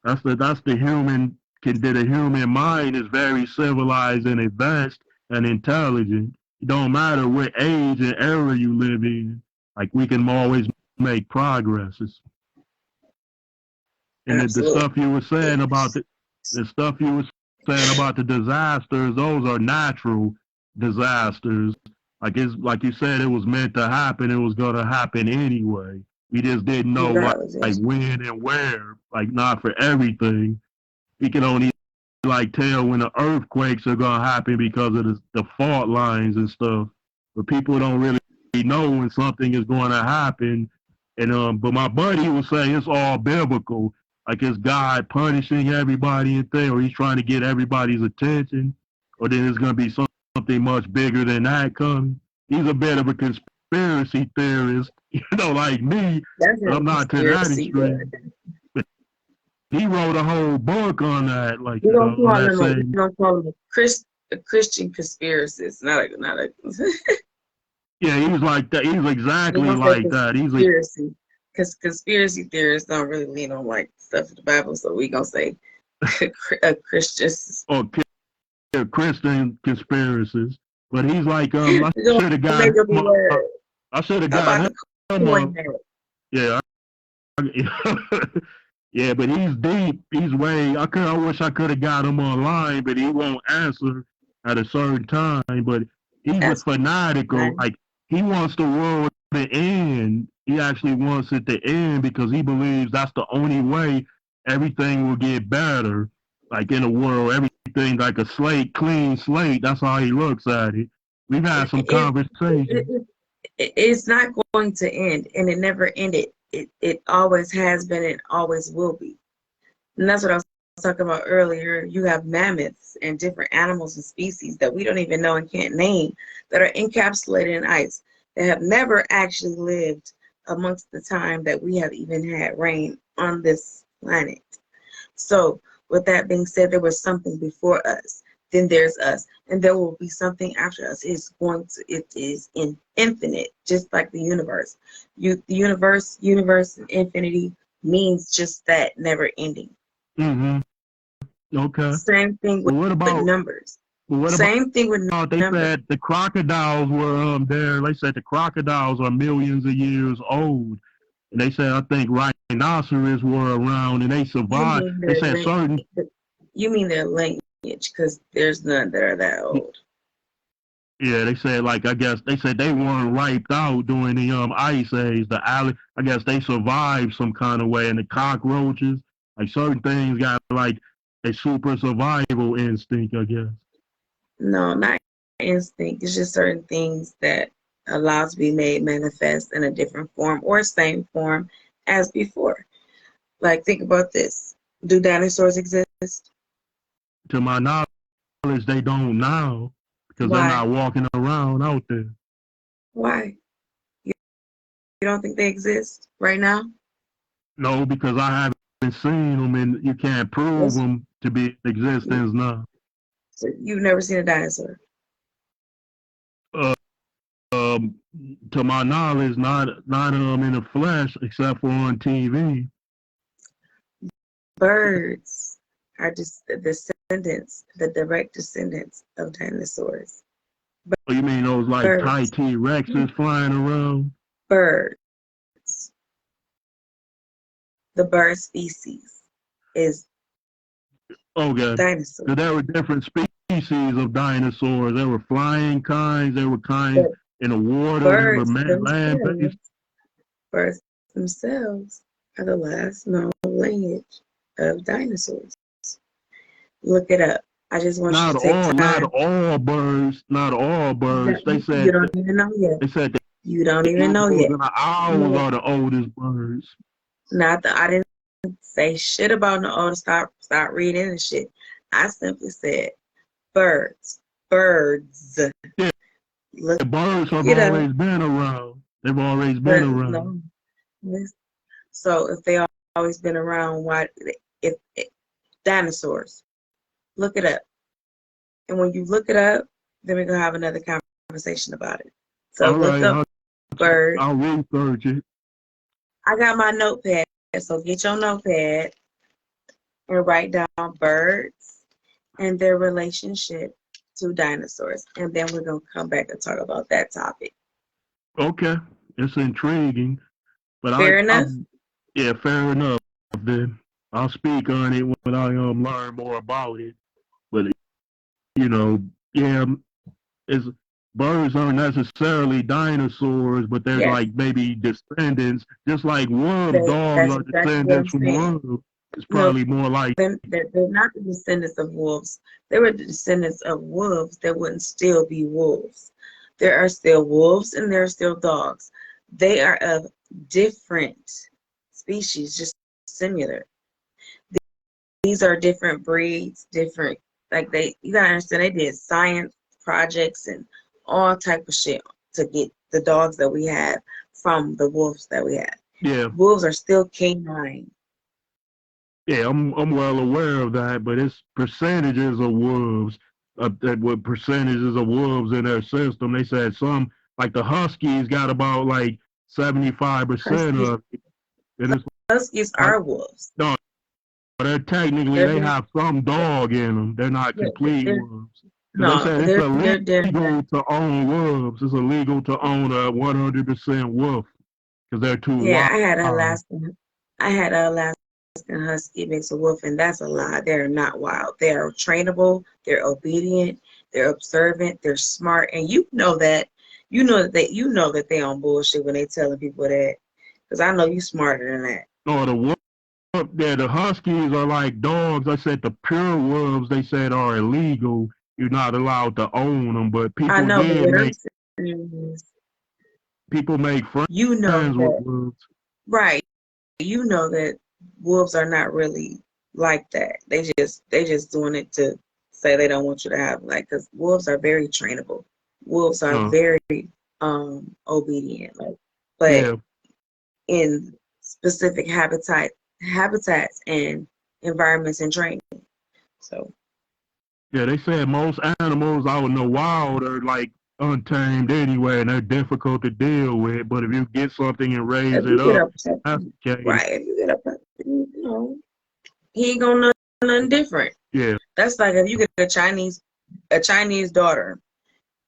That's the human the human mind is very civilized and advanced and intelligent. It don't matter what age and era you live in. Like, we can always make progresses. And the absolutely? stuff you were saying about the stuff you were saying about the disasters, those are natural disasters. Like, it's like you said, it was meant to happen. It was gonna happen anyway. We just didn't know what, Regardless, like, yes. when and where. Like, not for everything. We can only like tell when the earthquakes are gonna happen because of the fault lines and stuff. But people don't really know when something is going to happen. And but my buddy was saying it's all biblical, like it's God punishing everybody and thing, or he's trying to get everybody's attention, or then it's gonna be something much bigger than that coming. He's a bit of a conspiracy theorist, like me, That's but not I'm a not to that conspiracy extreme. theory. He wrote a whole book on that, like, We don't call that them we saying, don't call them a Christian conspiracist, not a yeah, he was like that. He was we exactly don't say like that. He's like, conspiracy because conspiracy theorists don't really lean on like stuff in the Bible, so we gonna say a Christian. oh, Christian conspiracies, but he's like, I We gonna should have got make up a him. word I should have got about the him. coin there. Yeah, yeah, but he's deep. He's way. I wish I could have got him online, but he won't answer at a certain time. But he's a That's fanatical. fine. Like, he wants the world to end. He actually wants it to end because he believes that's the only way everything will get better. Like, in the world, everything like a clean slate. That's how he looks at it. We've had some It, conversations. it, it's not going to end, and it never ended. It always has been and always will be. And that's what I was talking about earlier. You have mammoths and different animals and species that we don't even know and can't name that are encapsulated in ice that have never actually lived amongst the time that we have even had rain on this planet. So, with that being said, there was something before us. Then there's us, and there will be something after us. It is infinite, just like the universe. The universe, and infinity means just that, never ending. Mm-hmm. Okay. Same thing But with numbers. what about Same thing with they numbers. said the crocodiles were there. They said the crocodiles are millions of years old. And they said, I think rhinoceros were around and they You survived. mean They their said language? certain, You mean their language? Because there's none that are that old. yeah, they said, like, I guess they said they weren't wiped out during the ice age. I guess they survived some kind of way. And the cockroaches, like, certain things got like a super survival instinct, I guess. No, not instinct. It's just certain things that allow to be made manifest in a different form or same form as before. Like, think about this. Do dinosaurs exist? To my knowledge, they don't now because they're Why? not walking around out there. Why? You don't think they exist right now? No, because I haven't seen them, and you can't prove Yes. them to be in existence now. So you've never seen a dinosaur? Uh, to my knowledge, not in the flesh except for on TV. Birds are descendants, the direct descendants of dinosaurs. Oh, you mean those like Thai Birds. T-Rexes flying around? Birds. The bird species is Okay. dinosaur. So there were different species of dinosaurs. There were flying kinds. There were kinds But in the water. There were birds land-based. themselves, birds themselves are the last known lineage of dinosaurs. Look it up. I just want you to take Not time. all birds. Not all birds. You don't even know yet. They said You don't the even know eagles yet. and the owls No, are the oldest birds. not the. I didn't say shit about no. Oh, stop reading and shit. I simply said birds. Birds. Yeah, Look birds have it up. always been around. They've always been But around. no. Yes. So if they always been around, why? If dinosaurs. Look it up. And when you look it up, then we're gonna have another conversation about it. So All look right, up bird. I'll research it. I got my notepad, so get your notepad and write down birds and their relationship to dinosaurs. And then we're gonna come back and talk about that topic. Okay, it's intriguing, but Fair enough? yeah, fair enough. Then I'll speak on it when I learn more about it. But you know, yeah, it's birds aren't necessarily dinosaurs, but they're Yes. like maybe descendants, just like wolves. Dogs That's are exactly what I'm descendants from saying. wolves. It's No, probably more like they're not the descendants of wolves. They were the descendants of wolves that wouldn't still be wolves. There are still wolves and there are still dogs. They are of different species, just similar. These are different breeds, different, like you gotta understand, they did science projects and all type of shit to get the dogs that we have from the wolves that we have. yeah. Wolves are still canine. Yeah, I'm well aware of that, but it's percentages of wolves. What percentages of wolves in their system? They said some like the Huskies got about like 75% Huskies, of it, and it's huskies like are wolves. no, they're technically They're, they have some dog in them. They're not they're, complete they're wolves because they no, said it's they're illegal to own wolves. It's illegal to own a 100% wolf because they're too yeah. wild. I had an Alaskan husky mixed with wolf, and that's a lie. They're not wild. They are trainable. They're obedient. They're observant. They're smart, and you know that. You know that they on bullshit when they telling people that. Because I know you smarter than that. No, the wolf. Yeah, the Huskies are like dogs. I said the pure wolves they said are illegal. You're not allowed to own them, but I know, but what I'm saying is, people make you know friends with that, wolves. right? You know that wolves are not really like that. They just doing it to say they don't want you to have, like, because wolves are very trainable. Wolves are Uh, very obedient, like, but yeah, in specific habitats and environments and training. So yeah. They said most animals out in the wild are like untamed anyway, and they're difficult to deal with. But if you get something and raise if you it get up, domesticated, if you get a, he ain't gonna know nothing different. yeah, That's like if you get a Chinese daughter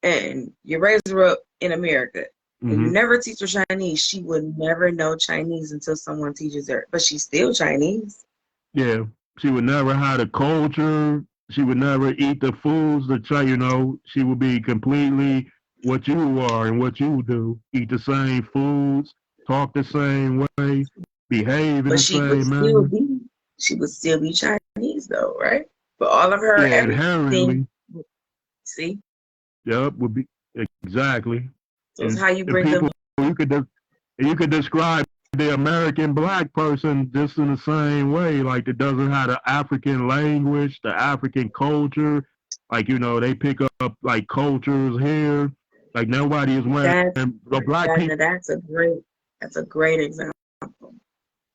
and you raise her up in America and you hmm never teach her Chinese, she would never know Chinese until someone teaches her. But she's still Chinese. yeah. She would never have a culture. She would never eat the foods that she would be completely what you are and what you do. Eat the same foods, talk the same way, behave in But the same manner. she would still be Chinese though, right? But all of her Yeah, everything, inherently. see, Yep, would be exactly. so it's how you And bring them. people you could you could describe the American black person just in the same way, like it doesn't have the African language, the African culture. Like, they pick up like cultures here. Like nobody is wearing the black people. That's a great example.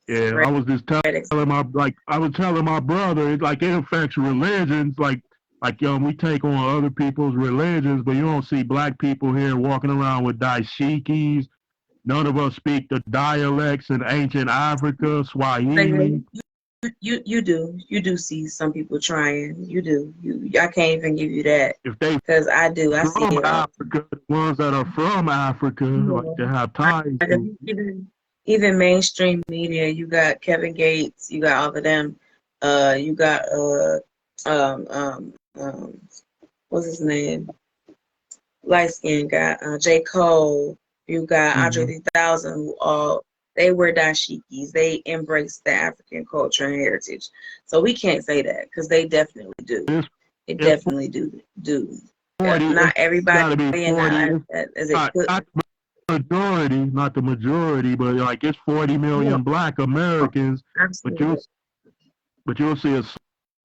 It's a Yeah, great I was just example. I was telling my brother, it affects religions. Like like we take on other people's religions, but you don't see black people here walking around with dashikis. None of us speak the dialects in ancient Africa, Swahili. You do see some people trying. You do. I can't even give you that If they because I do. I see from it all. Africa, the ones that are from Africa, like Yeah. they have ties Like, to. even mainstream media, you got Kevin Gates, you got all of them. You got um um um what's his name? Light skin guy, J. Cole. You got Andre Mm-hmm. 3000, who all they wear dashikis. They embrace the African culture and heritage. So we can't say that because they definitely do. It's They it's definitely do. Yeah, 40. not It's everybody, got to be and 40. not It's as it could. not the majority, not the majority, but like it's 40 Yeah, million Black Americans. But absolutely. you'll see a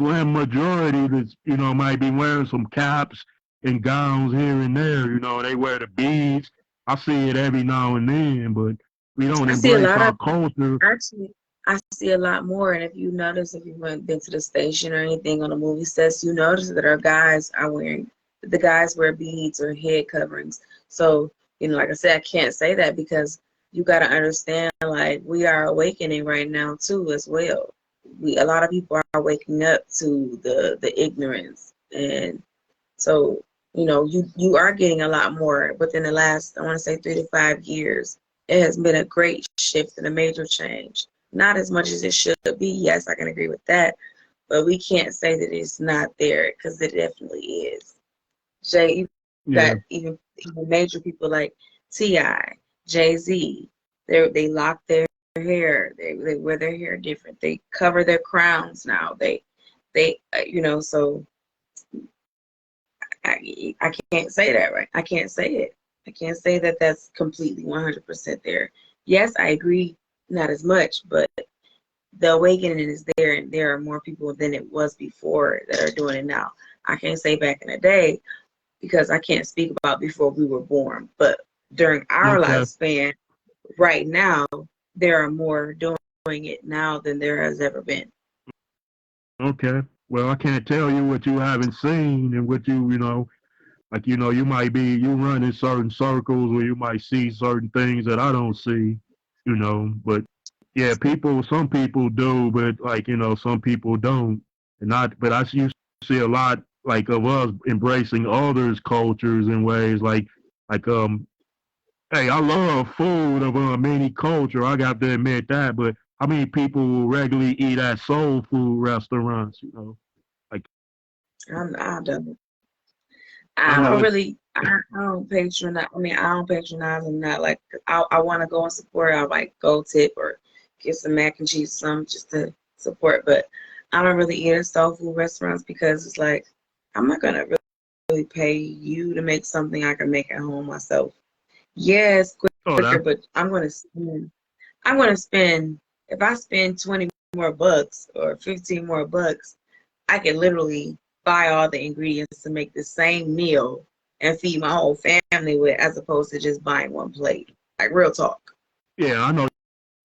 slim majority that's might be wearing some caps and gowns here and there. They wear the beads. I see it every now and then, but we don't I see a embrace lot our of culture. actually. I see a lot more, and if you notice, if you went been to the station or anything on the movie sets, you notice that our guys are wearing the guys wear beads or head coverings. So like I said, I can't say that because you got to understand, like we are awakening right now too, as well. A lot of people are waking up to the ignorance, and so, you are getting a lot more within the last, I want to say 3 to 5 years. It has been a great shift and a major change. Not as much as it should be. Yes, I can agree with that. But we can't say that it's not there because it definitely is. Jay, you got Yeah, even major people like T.I., Jay-Z. They lock their hair. They wear their hair different. They cover their crowns now. So I can't say that, right? I can't say it. I can't say that that's completely 100% there. Yes, I agree, not as much, but the awakening is there, and there are more people than it was before that are doing it now. I can't say back in the day because I can't speak about before we were born, but during our okay, lifespan, right now, there are more doing it now than there has ever been. okay. Well, I can't tell you what you haven't seen and what like you might be you run in certain circles where you might see certain things that I don't see. But yeah, some people do, but like some people don't, and not. But you see a lot like of us embracing others' cultures in ways like. Hey, I love food of many culture. I got to admit that, but how many people regularly eat at soul food restaurants? Like I don't. I I know don't it. really. I don't patronize. I mean, I don't patronize them. Not like I want to go and support. I might go tip or get some mac and cheese, some just to support. But I don't really eat at soul food restaurants because it's like I'm not gonna really pay you to make something I can make at home myself. Yes, Oh, quicker, that but I'm gonna spend. I'm gonna spend. If I spend 20 more bucks or 15 more bucks, I can literally buy all the ingredients to make the same meal and feed my whole family with, as opposed to just buying one plate. Like real talk. yeah, I know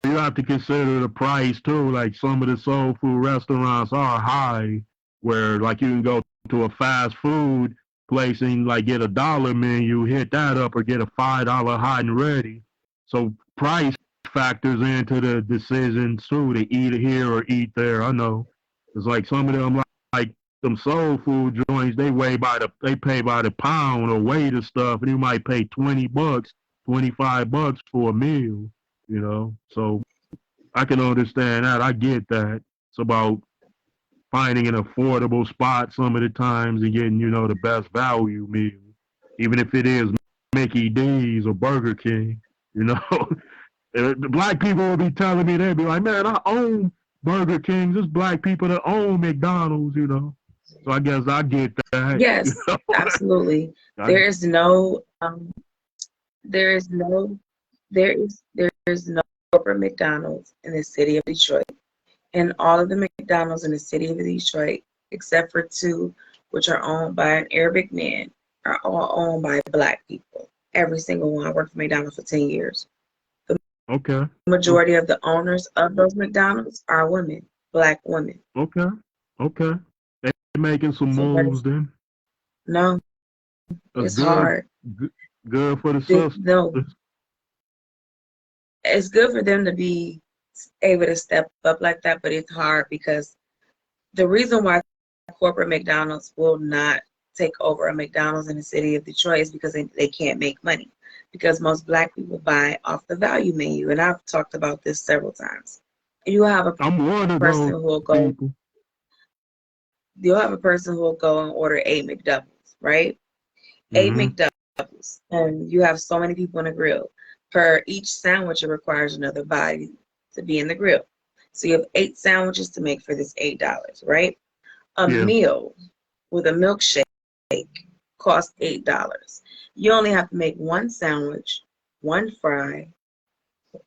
you have to consider the price too. Like some of the soul food restaurants are high, where like you can go to a fast food place and like get $1 menu, hit that up, or get a $5 hot and ready. So price factors into the decision too to eat here or eat there. I know it's like some of them like them soul food joints. They pay by the pound or weight of stuff, and you might pay $20, $25 for a meal. So I can understand that. I get that. It's about finding an affordable spot some of the times and getting, the best value meal. Even if it is Mickey D's or Burger King, you know. The black people will be telling me, they'll be like, man, I own Burger King. There's black people that own McDonald's. So I guess I get that. Yes, absolutely. I, There is no there is no there is no corporate McDonald's in the city of Detroit. And all of the McDonald's in the city of Detroit, except for two, which are owned by an Arabic man, are all owned by black people. Every single one. I worked for McDonald's for 10 years. The okay. majority of the owners of those McDonald's are women, black women. Okay. Okay. making some So, but moves then. no, That's it's good. hard. Good, good for the sisters. No, it's good for them to be able to step up like that, but it's hard because the reason why corporate McDonald's will not take over a McDonald's in the city of Detroit is because they can't make money. Because most black people buy off the value menu, and I've talked about this several times. You have a I'm one of person those who will go. people. You'll have a person who will go and order 8 McDoubles, right? Eight Hmm. McDoubles, and you have so many people on the grill. Per each sandwich, it requires another body to be in the grill. So you have 8 sandwiches to make for this $8, right? A Yeah. meal with a milkshake costs $8. You only have to make one sandwich, one fry,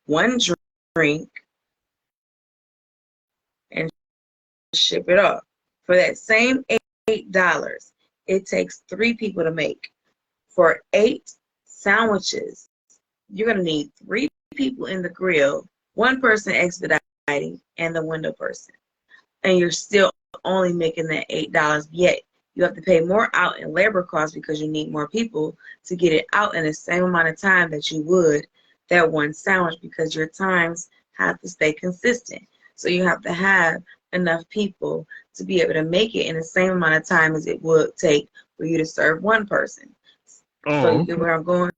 one drink, and ship it off. For that same $8, it takes 3 people to make. For 8 sandwiches, you're going to need 3 people in the grill, one person expediting, and the window person. And you're still only making that $8, yet you have to pay more out in labor costs because you need more people to get it out in the same amount of time that you would that one sandwich, because your times have to stay consistent. So you have to have enough people to be able to make it in the same amount of time as it would take for you to serve one person. So Oh, you get okay. where I'm going?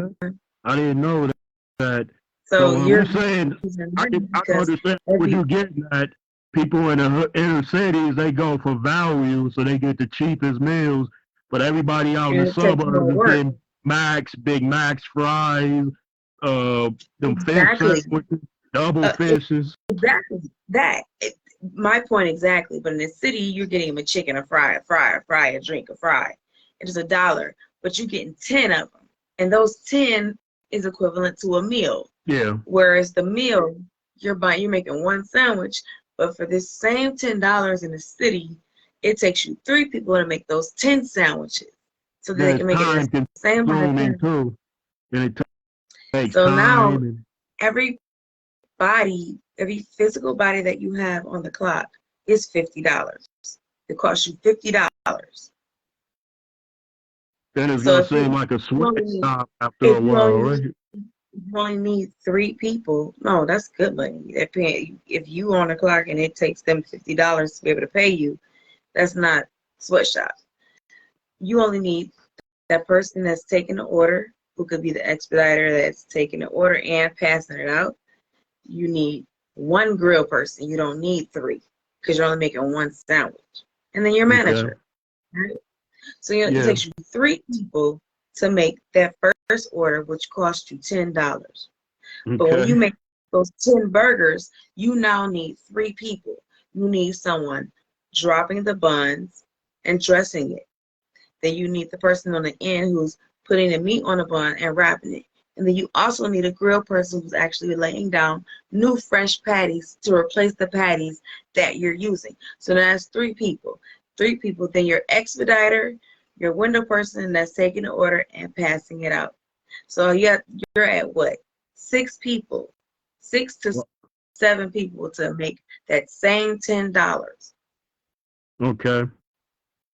I didn't know that. So So you're you're saying losing I money I because understand what every you're getting at. People in the inner cities, they go for value, so they get the cheapest meals. But everybody out in and the it takes more suburbs is work. getting Macs, Big Macs, fries, them fish Exactly. sandwiches, double Uh, fishes. exactly. My point exactly. But in the city, you're getting them a chicken, a fry, a drink, a fry. It's $1. But you're getting 10 of them. And those 10 is equivalent to a meal. Yeah, Whereas the meal, you're making one sandwich, but for this same $10 in the city, it takes you 3 people to make those 10 sandwiches so that then they it's can make it in time the same amount of consuming time. too, and it takes So now time. And every every physical body that you have on the clock is $50. It costs you $50. then it's So gonna if you seem like a you only need sweatshop after if a you only while, need right? you only need 3 people, no, that's good money. They're paying if you on the clock and it takes them $50 to be able to pay you, that's not sweatshop. You only need that person that's taking the order, who could be the expediter that's taking the order and passing it out. You need one grill person. You don't need 3 because you're only making one sandwich. And then your Okay. manager, right? So it Yeah. takes you 3 people to make that first order, which costs you $10. But when you Okay. make those 10 burgers, you now need 3 people. You need someone dropping the buns and dressing it. Then you need the person on the end who's putting the meat on the bun and wrapping it. And then you also need a grill person who's actually laying down new fresh patties to replace the patties that you're using. So that's 3 people. 3 people, then your expediter, your window person that's taking the order and passing it out. So yeah, you're at what? 6 people. 6 to 7 people to make that same $10. Okay.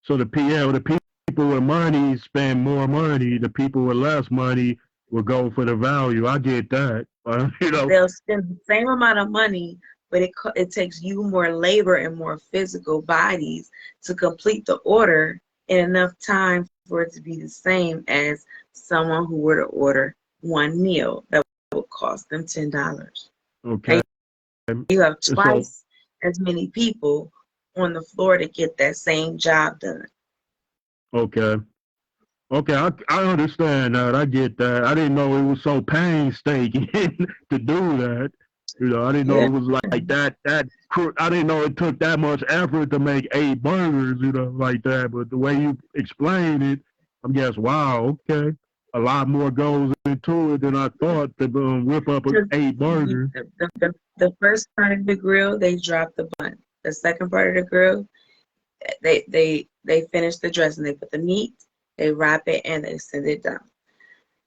So the people with money spend more money. The people with less money will go for the value. I get that. You know. They'll spend the same amount of money, but it takes you more labor and more physical bodies to complete the order in enough time for it to be the same as someone who were to order one meal that would cost them $10. Okay. And you have So twice as many people on the floor to get that same job done. okay. Okay, I understand that. I get that. I didn't know it was so painstaking to do that. You know, I didn't know Yeah. it was like that. I didn't know it took that much effort to make 8 burgers. You know, like that. But the way you explained it, I'm just wow. Okay, a lot more goes into it than I thought to whip up 8 burgers. The first part of the grill, they drop the bun. The second part of the grill, they finish the dressing. They put the meat, they wrap it, and they send it down.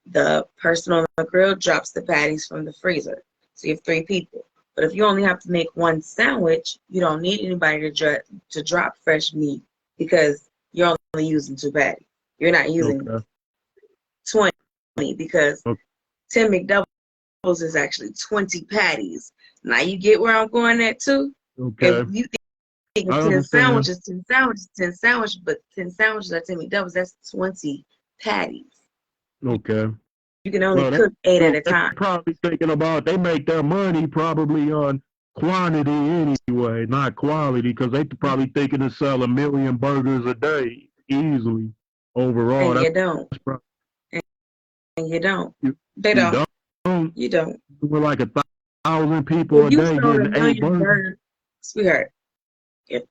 The person on the grill drops the patties from the freezer. So you have 3 people. But if you only have to make one sandwich, you don't need anybody to drop fresh meat because you're only using 2 patties. You're not using Okay. 20 because 10 McDoubles is actually 20 patties. Now you get where I'm going at too? If Okay. you think of I 10 understand. sandwiches, 10 sandwiches, 10 sandwiches, but 10 sandwiches are 10 McDoubles, that's 20 patties. Okay. You can only Well, cook 8 at so a they're time. probably thinking about they make their money probably on quantity anyway, not quality, because they probably thinking to sell 1 million burgers a day easily. Overall, And that's you don't. probably, And you don't. you, They you don't. don't. You don't. We're like 1,000 people If a you day sold a getting 8 million burgers. burgers, sweetheart, if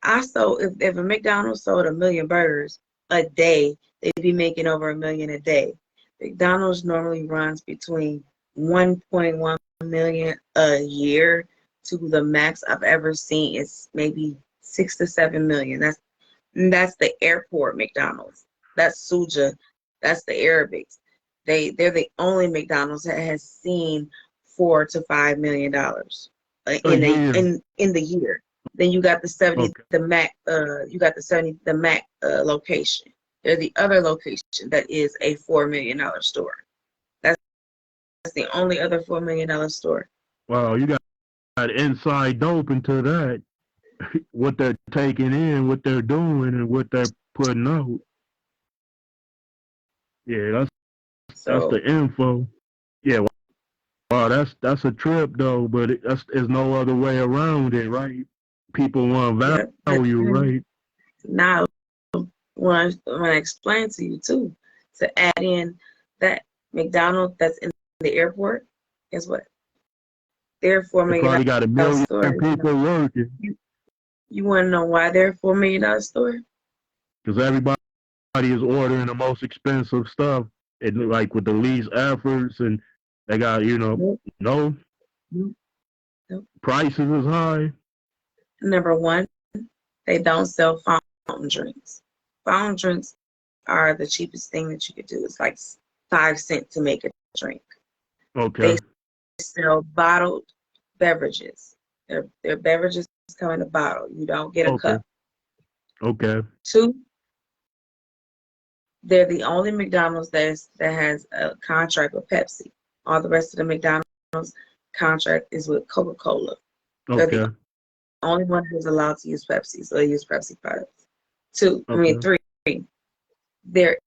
a McDonald's sold a million burgers a day, they'd be making over 1 million a day. McDonald's normally runs between 1.1 million a year to the max I've ever seen is maybe 6 to 7 million. That's the airport McDonald's. That's Suja. That's the Arabics. They're the only McDonald's that has seen $4 to $5 million A year. in the year. Then you got the 70 Okay. the Mac you got the 70 the Mac location. There's the other location that is a $4 million store. That's the only other $4 million store. Wow, you got inside dope into that. What they're taking in, what they're doing, and what they're putting out. Yeah, that's So the info. Yeah, wow, that's a trip though, but there's no other way around it, right? People want yeah, but value, then right? now when I explain to you too, to add in that McDonald's that's in the airport, guess what? They're four They million probably got a dollar million store. people working You, you want to know why they're $4 million store? because everybody is ordering the most expensive stuff, and like with the least efforts, and they got Nope, no nope, nope. prices is high. Number one, they don't sell fountain drinks. Fountain drinks are the cheapest thing that you could do. It's like 5 cents to make a drink. Okay, They sell bottled beverages. Their beverages come in a bottle. You don't get a okay, cup. okay, Two, they're the only McDonald's that has a contract with Pepsi. All the rest of the McDonald's contract is with Coca-Cola. They're the okay, only one who's allowed to use Pepsi, so they use Pepsi products. okay. Three, there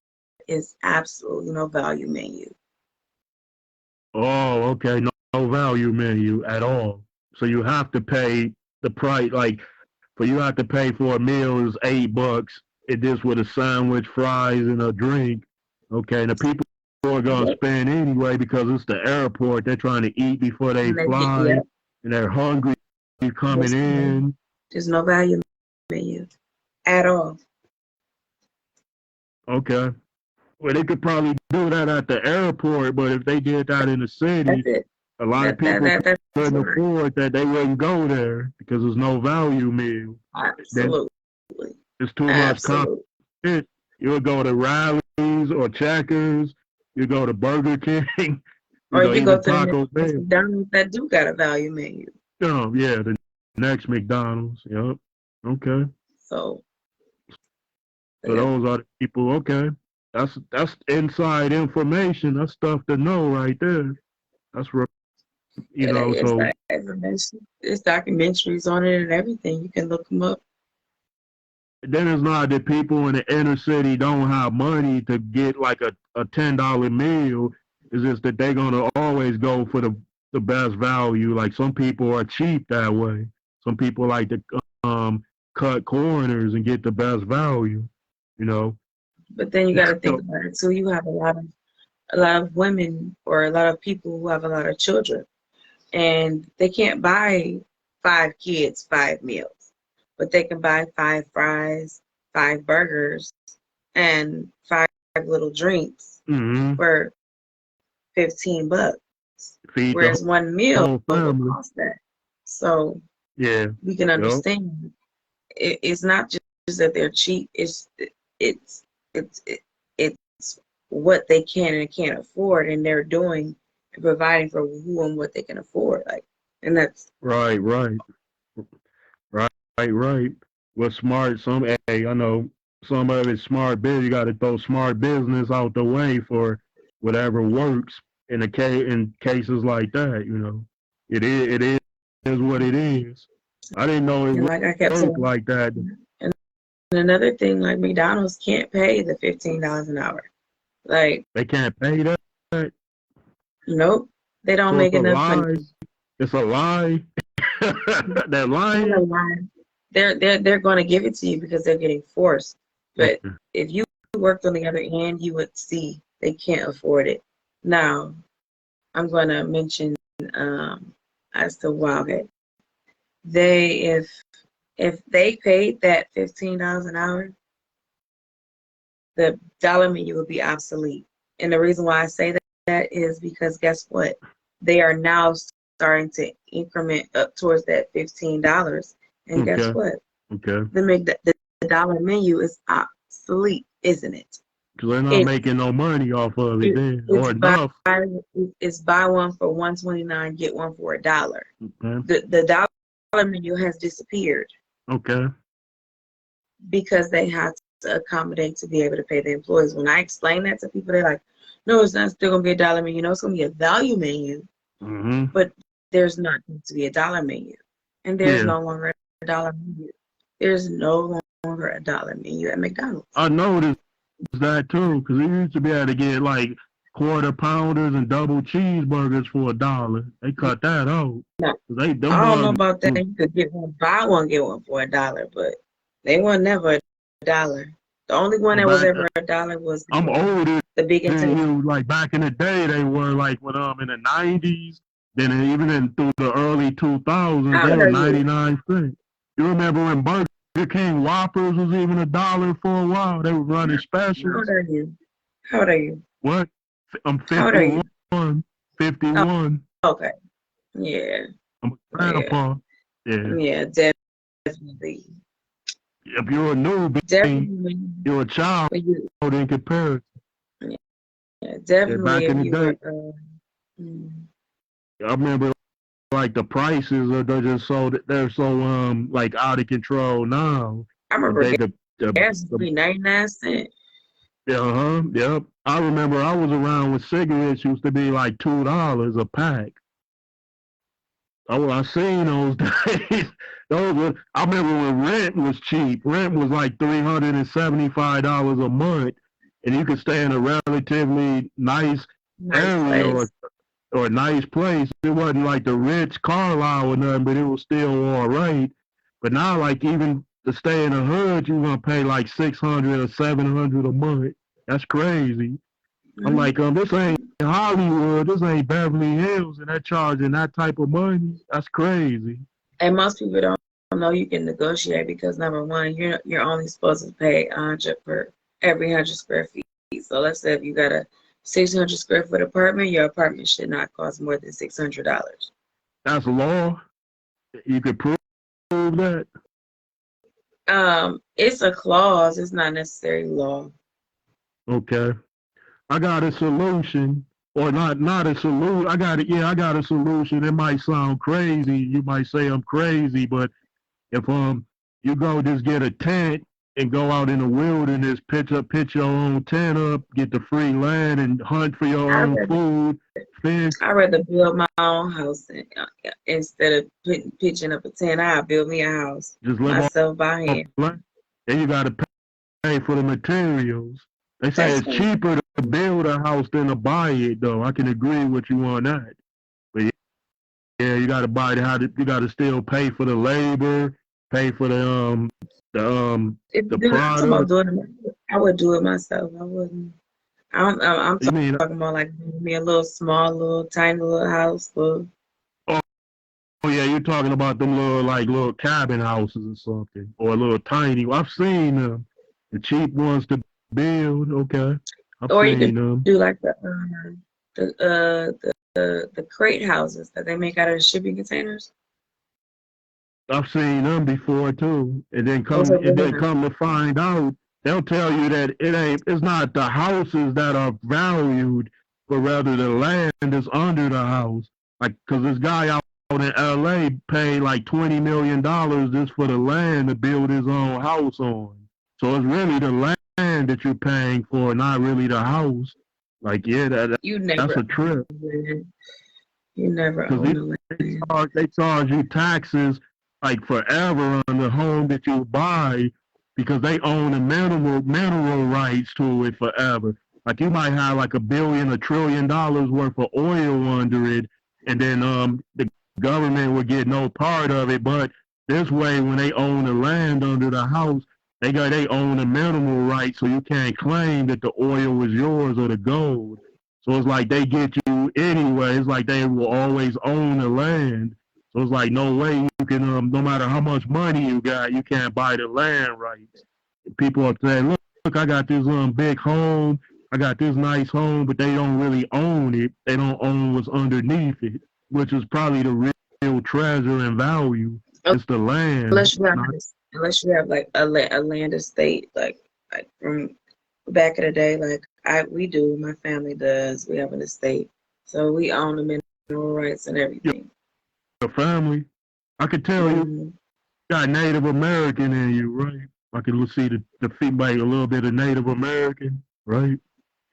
is absolutely no value menu. Oh, okay. No, no value menu at all. So you have to pay the price. Like, for you have to pay for a meal is $8. It is with a sandwich, fries, and a drink. Okay, and the people are gonna Yep. spend anyway because it's the airport. They're trying to eat before they And they get, fly, yep. and they're hungry coming There's, in. there's no value menu at all. Okay. Well, they could probably do that at the airport, but if they did that in the That's city, it. a lot of people That's couldn't why. afford that. They wouldn't go there because there's no value meal. Then Absolutely. it's too much Absolutely. competition. You would go to Rallies or Checkers. You go to Burger King. Or you go Even to the Taco next Bell. McDonald's that do got a value menu. Yeah, the next McDonald's. Yep. Okay. So, So yeah, those are the people. Okay. That's inside information. That's stuff to know right there. That's it's so that information. It's documentaries on it and everything. You can look them up. then it's not that people in the inner city don't have money to get like a $10 meal. It's just that they're gonna always go for the best value. Like some people are cheap that way. Some people like to cut corners and get the best value. You know. But then you got to think So, about it too. You have a lot of women or a lot of people who have a lot of children, and they can't buy 5 kids 5 meals, but they can buy 5 fries, 5 burgers, and 5 little drinks mm-hmm. for $15. Feed the Whereas one meal whole would family. cost that. So Yeah. we can Yep. understand it's not just that they're cheap. It's it's it's what they can and can't afford, and they're doing and providing for who and what they can afford. Like, and that's Right. Right. Right. Right. What's smart? Some. Hey, I know. some of it's smart business. You got to throw smart business out the way for whatever works in cases like that. You know, it is what it is. I didn't know And it like I kept worked saying, like that. and another thing, like McDonald's can't pay the $15 an hour. Like, They can't pay that, nope, they don't so it's make a enough money. lie. It's a lie. That Not a lying. lie. They're going to give it to you because they're getting forced. But Okay. if you worked on the other end, you would see they can't afford it. Now, I'm going to mention as to Wildcat. They if they paid that $15 an hour, the dollar menu would be obsolete. And the reason why I say that is because guess what? They are now starting to increment up towards that $15. And guess Okay. what? Okay. The dollar menu is obsolete, isn't it? Because they're not It's making no money off of it it, then, it's or buy enough. it's buy one for $1.29, get one for $1. Okay. The dollar menu has disappeared Okay. because they have to accommodate to be able to pay the employees. When I explain that to people, they're like, no, it's not still gonna be a dollar menu. No, it's gonna be a value menu, Mm-hmm. but there's not going to be a dollar menu. And there's Yeah. no longer a dollar menu. There's no longer a dollar menu at McDonald's. I noticed that too, because we used to be able to get like quarter pounders and double cheeseburgers for $1. They cut that out. No, Them I don't know boys about that. was, You could get one, buy one, get one for $1, but they were never a dollar. The only one well, that was back. ever a dollar was I'm older the big and than tasty. you. Like back in the day, they were like when in the '90s. Then even through the early 2000s, How they old were are you? 99 cents. You remember when Burger King Whoppers was even $1 for a while? They were running How old specials. are you? How old are you? What? I'm How old are you? 51. Oh, 51. okay. Yeah. I'm a Yeah. grandpa. Yeah. Yeah, definitely. If you're a newbie, Definitely. you're a child For you. in comparison. Yeah, Yeah, definitely back if in the you were day, mm, I remember like the prices are they're just so they're so like out of control now. I But remember they gas used to the be 99 cents. yep. I remember I was around when cigarettes used to be like $2 a pack. Oh, I seen those days. I remember when rent was cheap. Rent was like $375 a month, and you could stay in a relatively nice Nice area place. or a nice place. It wasn't like the rich Carlisle or nothing, but it was still all right. But now, like even to stay in the hood, you're gonna pay like 600 or 700 a month. That's crazy. I'm Mhm. like, this ain't Hollywood, this ain't Beverly Hills, and they're charging that type of money. That's crazy. And most people don't know you can negotiate because number one, you're only supposed to pay 100 per every 100 square feet. So let's say if you got a 600 square foot apartment, your apartment should not cost more than $600. That's law. You could prove that. It's a clause. It's not necessarily law. Okay. I got a solution. Or not a solution. I got a solution. It might sound crazy. You might say I'm crazy, but if you go just get a tent and go out in the wilderness, pitch your own tent up, get the free land and hunt for your I own rather food, fish, I rather build my own house instead of pitching up a tent. I build me a house just live myself by off hand. land. Then you gotta pay for the materials. They say That's it's fine. cheaper to build a house than to buy it though. I can agree with you on that. But yeah, you gotta buy you gotta still pay for the labor, pay for the If the you're doing, I'm talking about product. doing it, I would do it myself. I wouldn't. I'm You mean talking about like me a little small, little tiny little house. Little, oh, oh yeah, you're talking about them little cabin houses or something. Or a little tiny. I've seen them. The cheap ones to build, okay. I've or you seen could them. do like the crate houses that they make out of the shipping containers. I've seen them before too. Those are And really then nice. come to find out, they'll tell you that it's not the houses that are valued, but rather the land is under the house. Like, cause this guy out in LA paid like $20 million just for the land to build his own house on. So it's really the land that you're paying for, not really the house. Like, yeah, You that's never a trip. own the land. You never Because own the land. they charge you taxes like forever on the home that you buy because they own the mineral rights to it forever. Like you might have like $1 trillion worth of oil under it, and then the government would get no part of it. But this way, when they own the land under the house, they own the mineral rights, so you can't claim that the oil is yours or the gold. So it's like they get you anyway. It's like they will always own the land. So it's like no way you can, no matter how much money you got, you can't buy the land rights. People are saying, look, I got this big home, I got this nice home, but they don't really own it. They don't own what's underneath it, which is probably the real treasure and value. It's the land, Unless you have not unless you have like a land estate, like from back in the day, like we do, my family does. We have an estate, so we own the mineral rights and your everything. family. I could tell you Hmm. got Native American in you, right? I can see the feedback a little bit of Native American, right?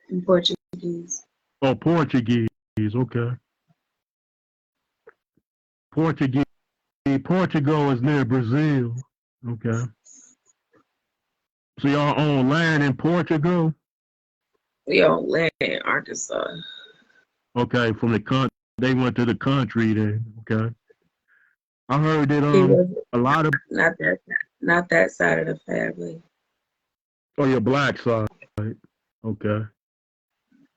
And Portuguese. Oh, Portuguese. Okay, Portuguese. Portugal is near Brazil. Okay, so y'all own land in Portugal. We own land in Arkansas. Okay, from the country, they went to the country then. Okay, I heard that He was a lot of not that not that side of the family. your black side. Okay,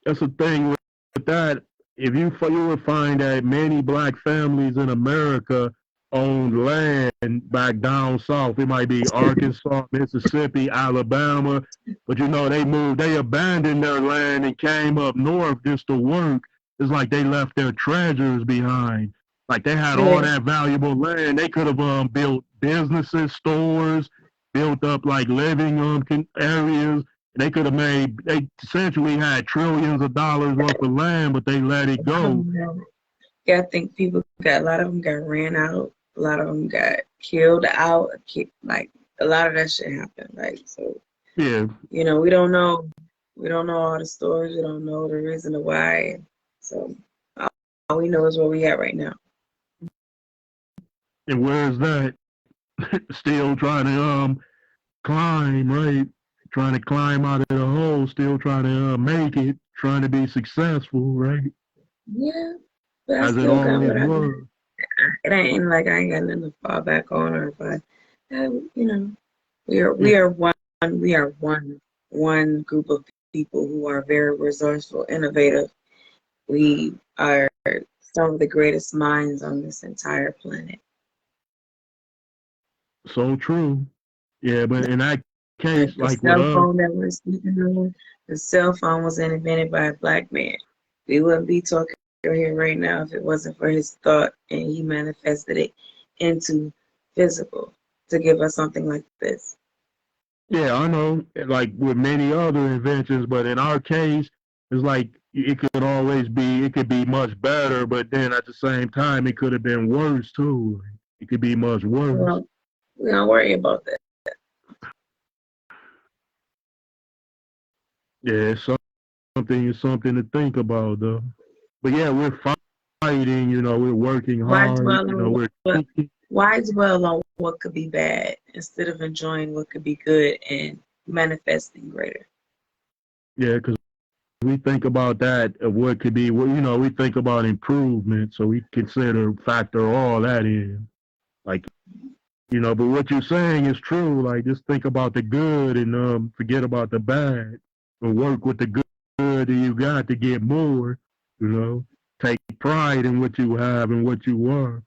that's the thing with that. If you would find that many black families in America owned land back down south. It might be Arkansas, Mississippi, Alabama, but they abandoned their land and came up north just to work. It's like they left their treasures behind. Like they had all Yeah. that valuable land. They could have built businesses, stores, built up like living areas. They could have they essentially had trillions of dollars worth of land, but they let it I go. don't know. Yeah, I think people got a lot of them got ran out. A lot of them got killed out. Like a lot of that shit happened. Like so, Yeah. we don't know. We don't know all the stories. We don't know the reason why. So all we know is where we at right now. And where's that? Still trying to climb, right? Trying to climb out of the hole, still trying to make it, trying to be successful, right? Yeah, but I As it still got always what I got. was. It ain't like I ain't got nothing to fall back on, or if you know, we are Yeah. we are one. We are one group of people who are very resourceful, innovative. We are some of the greatest minds on this entire planet. So true. Yeah, but in that case, Like the like with cell us, phone that we're speaking on, the cell phone was invented by a black man. We wouldn't be talking here right now if it wasn't for his thought and he manifested it into physical to give us something like this. yeah, I know, like with many other inventions, but in our case, it's like it could be much better, but then at the same time, it could have been worse too. It could be much worse. Well, we don't worry about that. Yeah, it's something to think about though. But yeah, we're fighting, we're working Why hard, dwell on we're what? thinking. Why dwell on what could be bad instead of enjoying what could be good and manifesting greater? Yeah, because we think about that of what could be, we think about improvement, so we factor all that in. Like, but what you're saying is true. Like, just think about the good and forget about the bad, or work with the good that you got to get more. You know, take pride in what you have and what you are.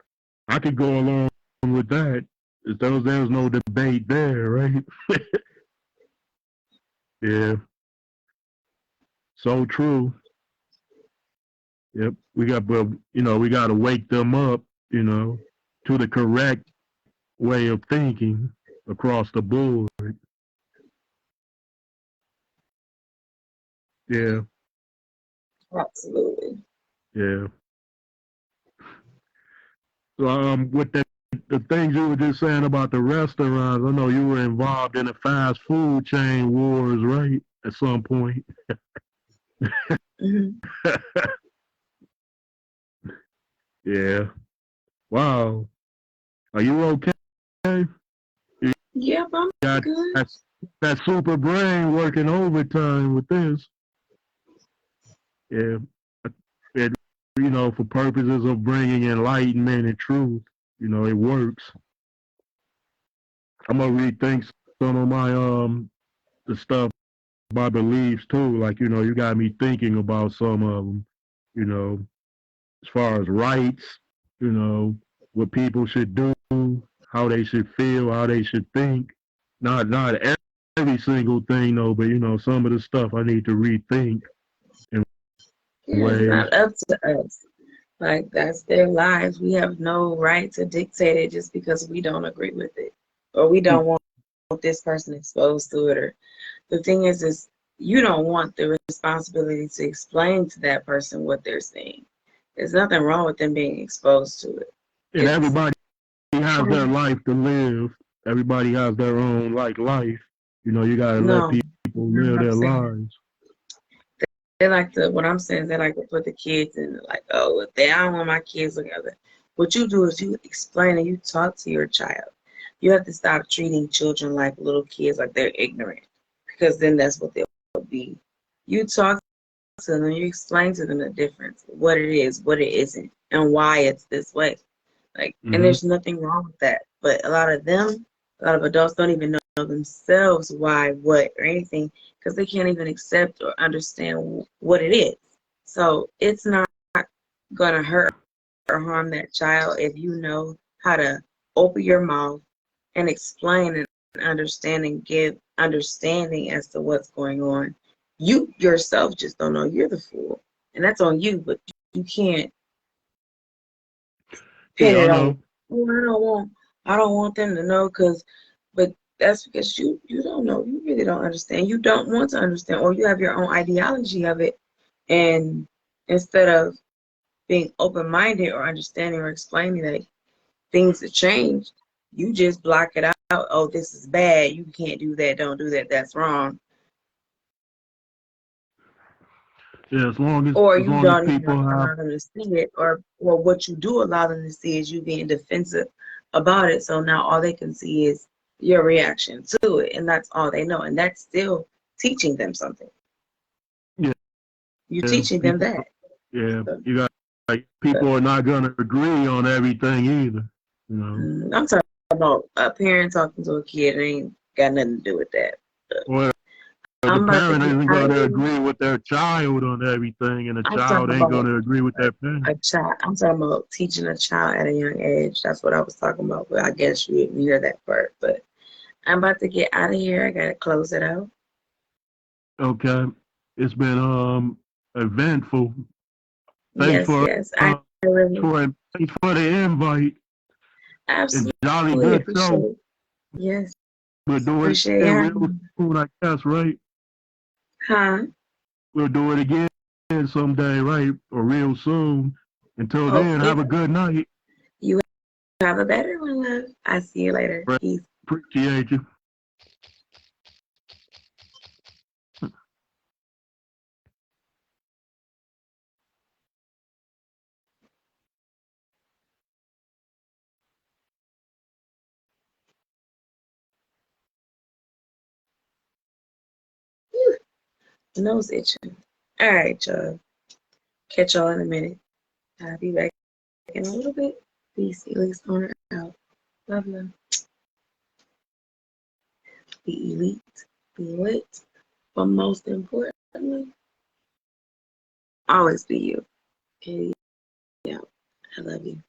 I could go along with that. There's no debate there, right? Yeah, so true. Yep, we got to wake them up, to the correct way of thinking across the board. Yeah, Absolutely. yeah. So with that the things you were just saying about the restaurants, I know you were involved in the fast food chain wars, right? At some point. Hmm. Yeah. Wow. Are you okay? You Yep, I'm got good. that, that super brain working overtime with this. Yeah. It, for purposes of bringing enlightenment and truth, it works. I'm gonna rethink some of my the stuff, my beliefs too. Like you got me thinking about some of them. You know, as far as rights, what people should do, how they should feel, how they should think. Not every single thing though, but some of the stuff I need to rethink in Yeah, it's ways. not up to us. Like, that's their lives. We have no right to dictate it just because we don't agree with it or we don't want this person exposed to it. Or the thing is you don't want the responsibility to explain to that person what they're seeing. There's nothing wrong with them being exposed to it. And It's everybody has their life to live. Everybody has their own life. You gotta let no, people you know live what I'm their saying? lives. They like to, what I'm saying is they like to put the kids in, like, oh, if they, I don't want my kids together. What you do is you explain and you talk to your child. You have to stop treating children like little kids, like they're ignorant, because then that's what they'll be. You talk to them, you explain to them the difference, what it is, what it isn't, and why it's this way. Like, and Hmm. there's nothing wrong with that. But a lot of adults don't even know themselves why, what, or anything, because they can't even accept or understand what it is. So it's not gonna hurt or harm that child if you know how to open your mouth and explain and understand and give understanding as to what's going on. You yourself just don't know. You're the fool, and that's on you. But you can't pin Yeah, I it on. know. Oh, I don't want them to know, but that's because you don't know. You really don't understand. You don't want to understand, or you have your own ideology of it, and instead of being open-minded or understanding or explaining that things have changed, you just block it out. Oh, this is bad. You can't do that. Don't do that. That's wrong. Yeah, Or as you long as don't even people have. allow them to see it, or what you do allow them to see is you being defensive about it. So now all they can see is your reaction to it, and that's all they know. And that's still teaching them something. Yeah, You're teaching them people. that. Yeah, So, you got people are not gonna agree on everything either. You know, I'm talking about a parent talking to a kid. It ain't got nothing to do with that. well, the I'm about to parent get isn't out of gonna here. agree with their child on everything, and the I'm child talking ain't about gonna agree with their parent. a child. I'm talking about teaching a child at a young age. That's what I was talking about. But I guess you didn't hear that part. But I'm about to get out of here. I gotta close it out. Okay, it's been eventful. Thanks Yes, for yes. I really thanks for the invite. And jolly absolutely good appreciate show. it. Yes, We'll do it appreciate you again having real me. soon, I guess, right? Huh? We'll do it again someday, right? Or real soon. Until then, Hopefully, have a good night. you have a better one, love. I see you later. Peace. Appreciate you. Whew, nose itching. All right, y'all. Catch y'all in a minute. I'll be back in a little bit. Peace. Elitestoner out. Love, love. Be elite. Be lit. But most importantly, always be you. Okay, yeah. I love you.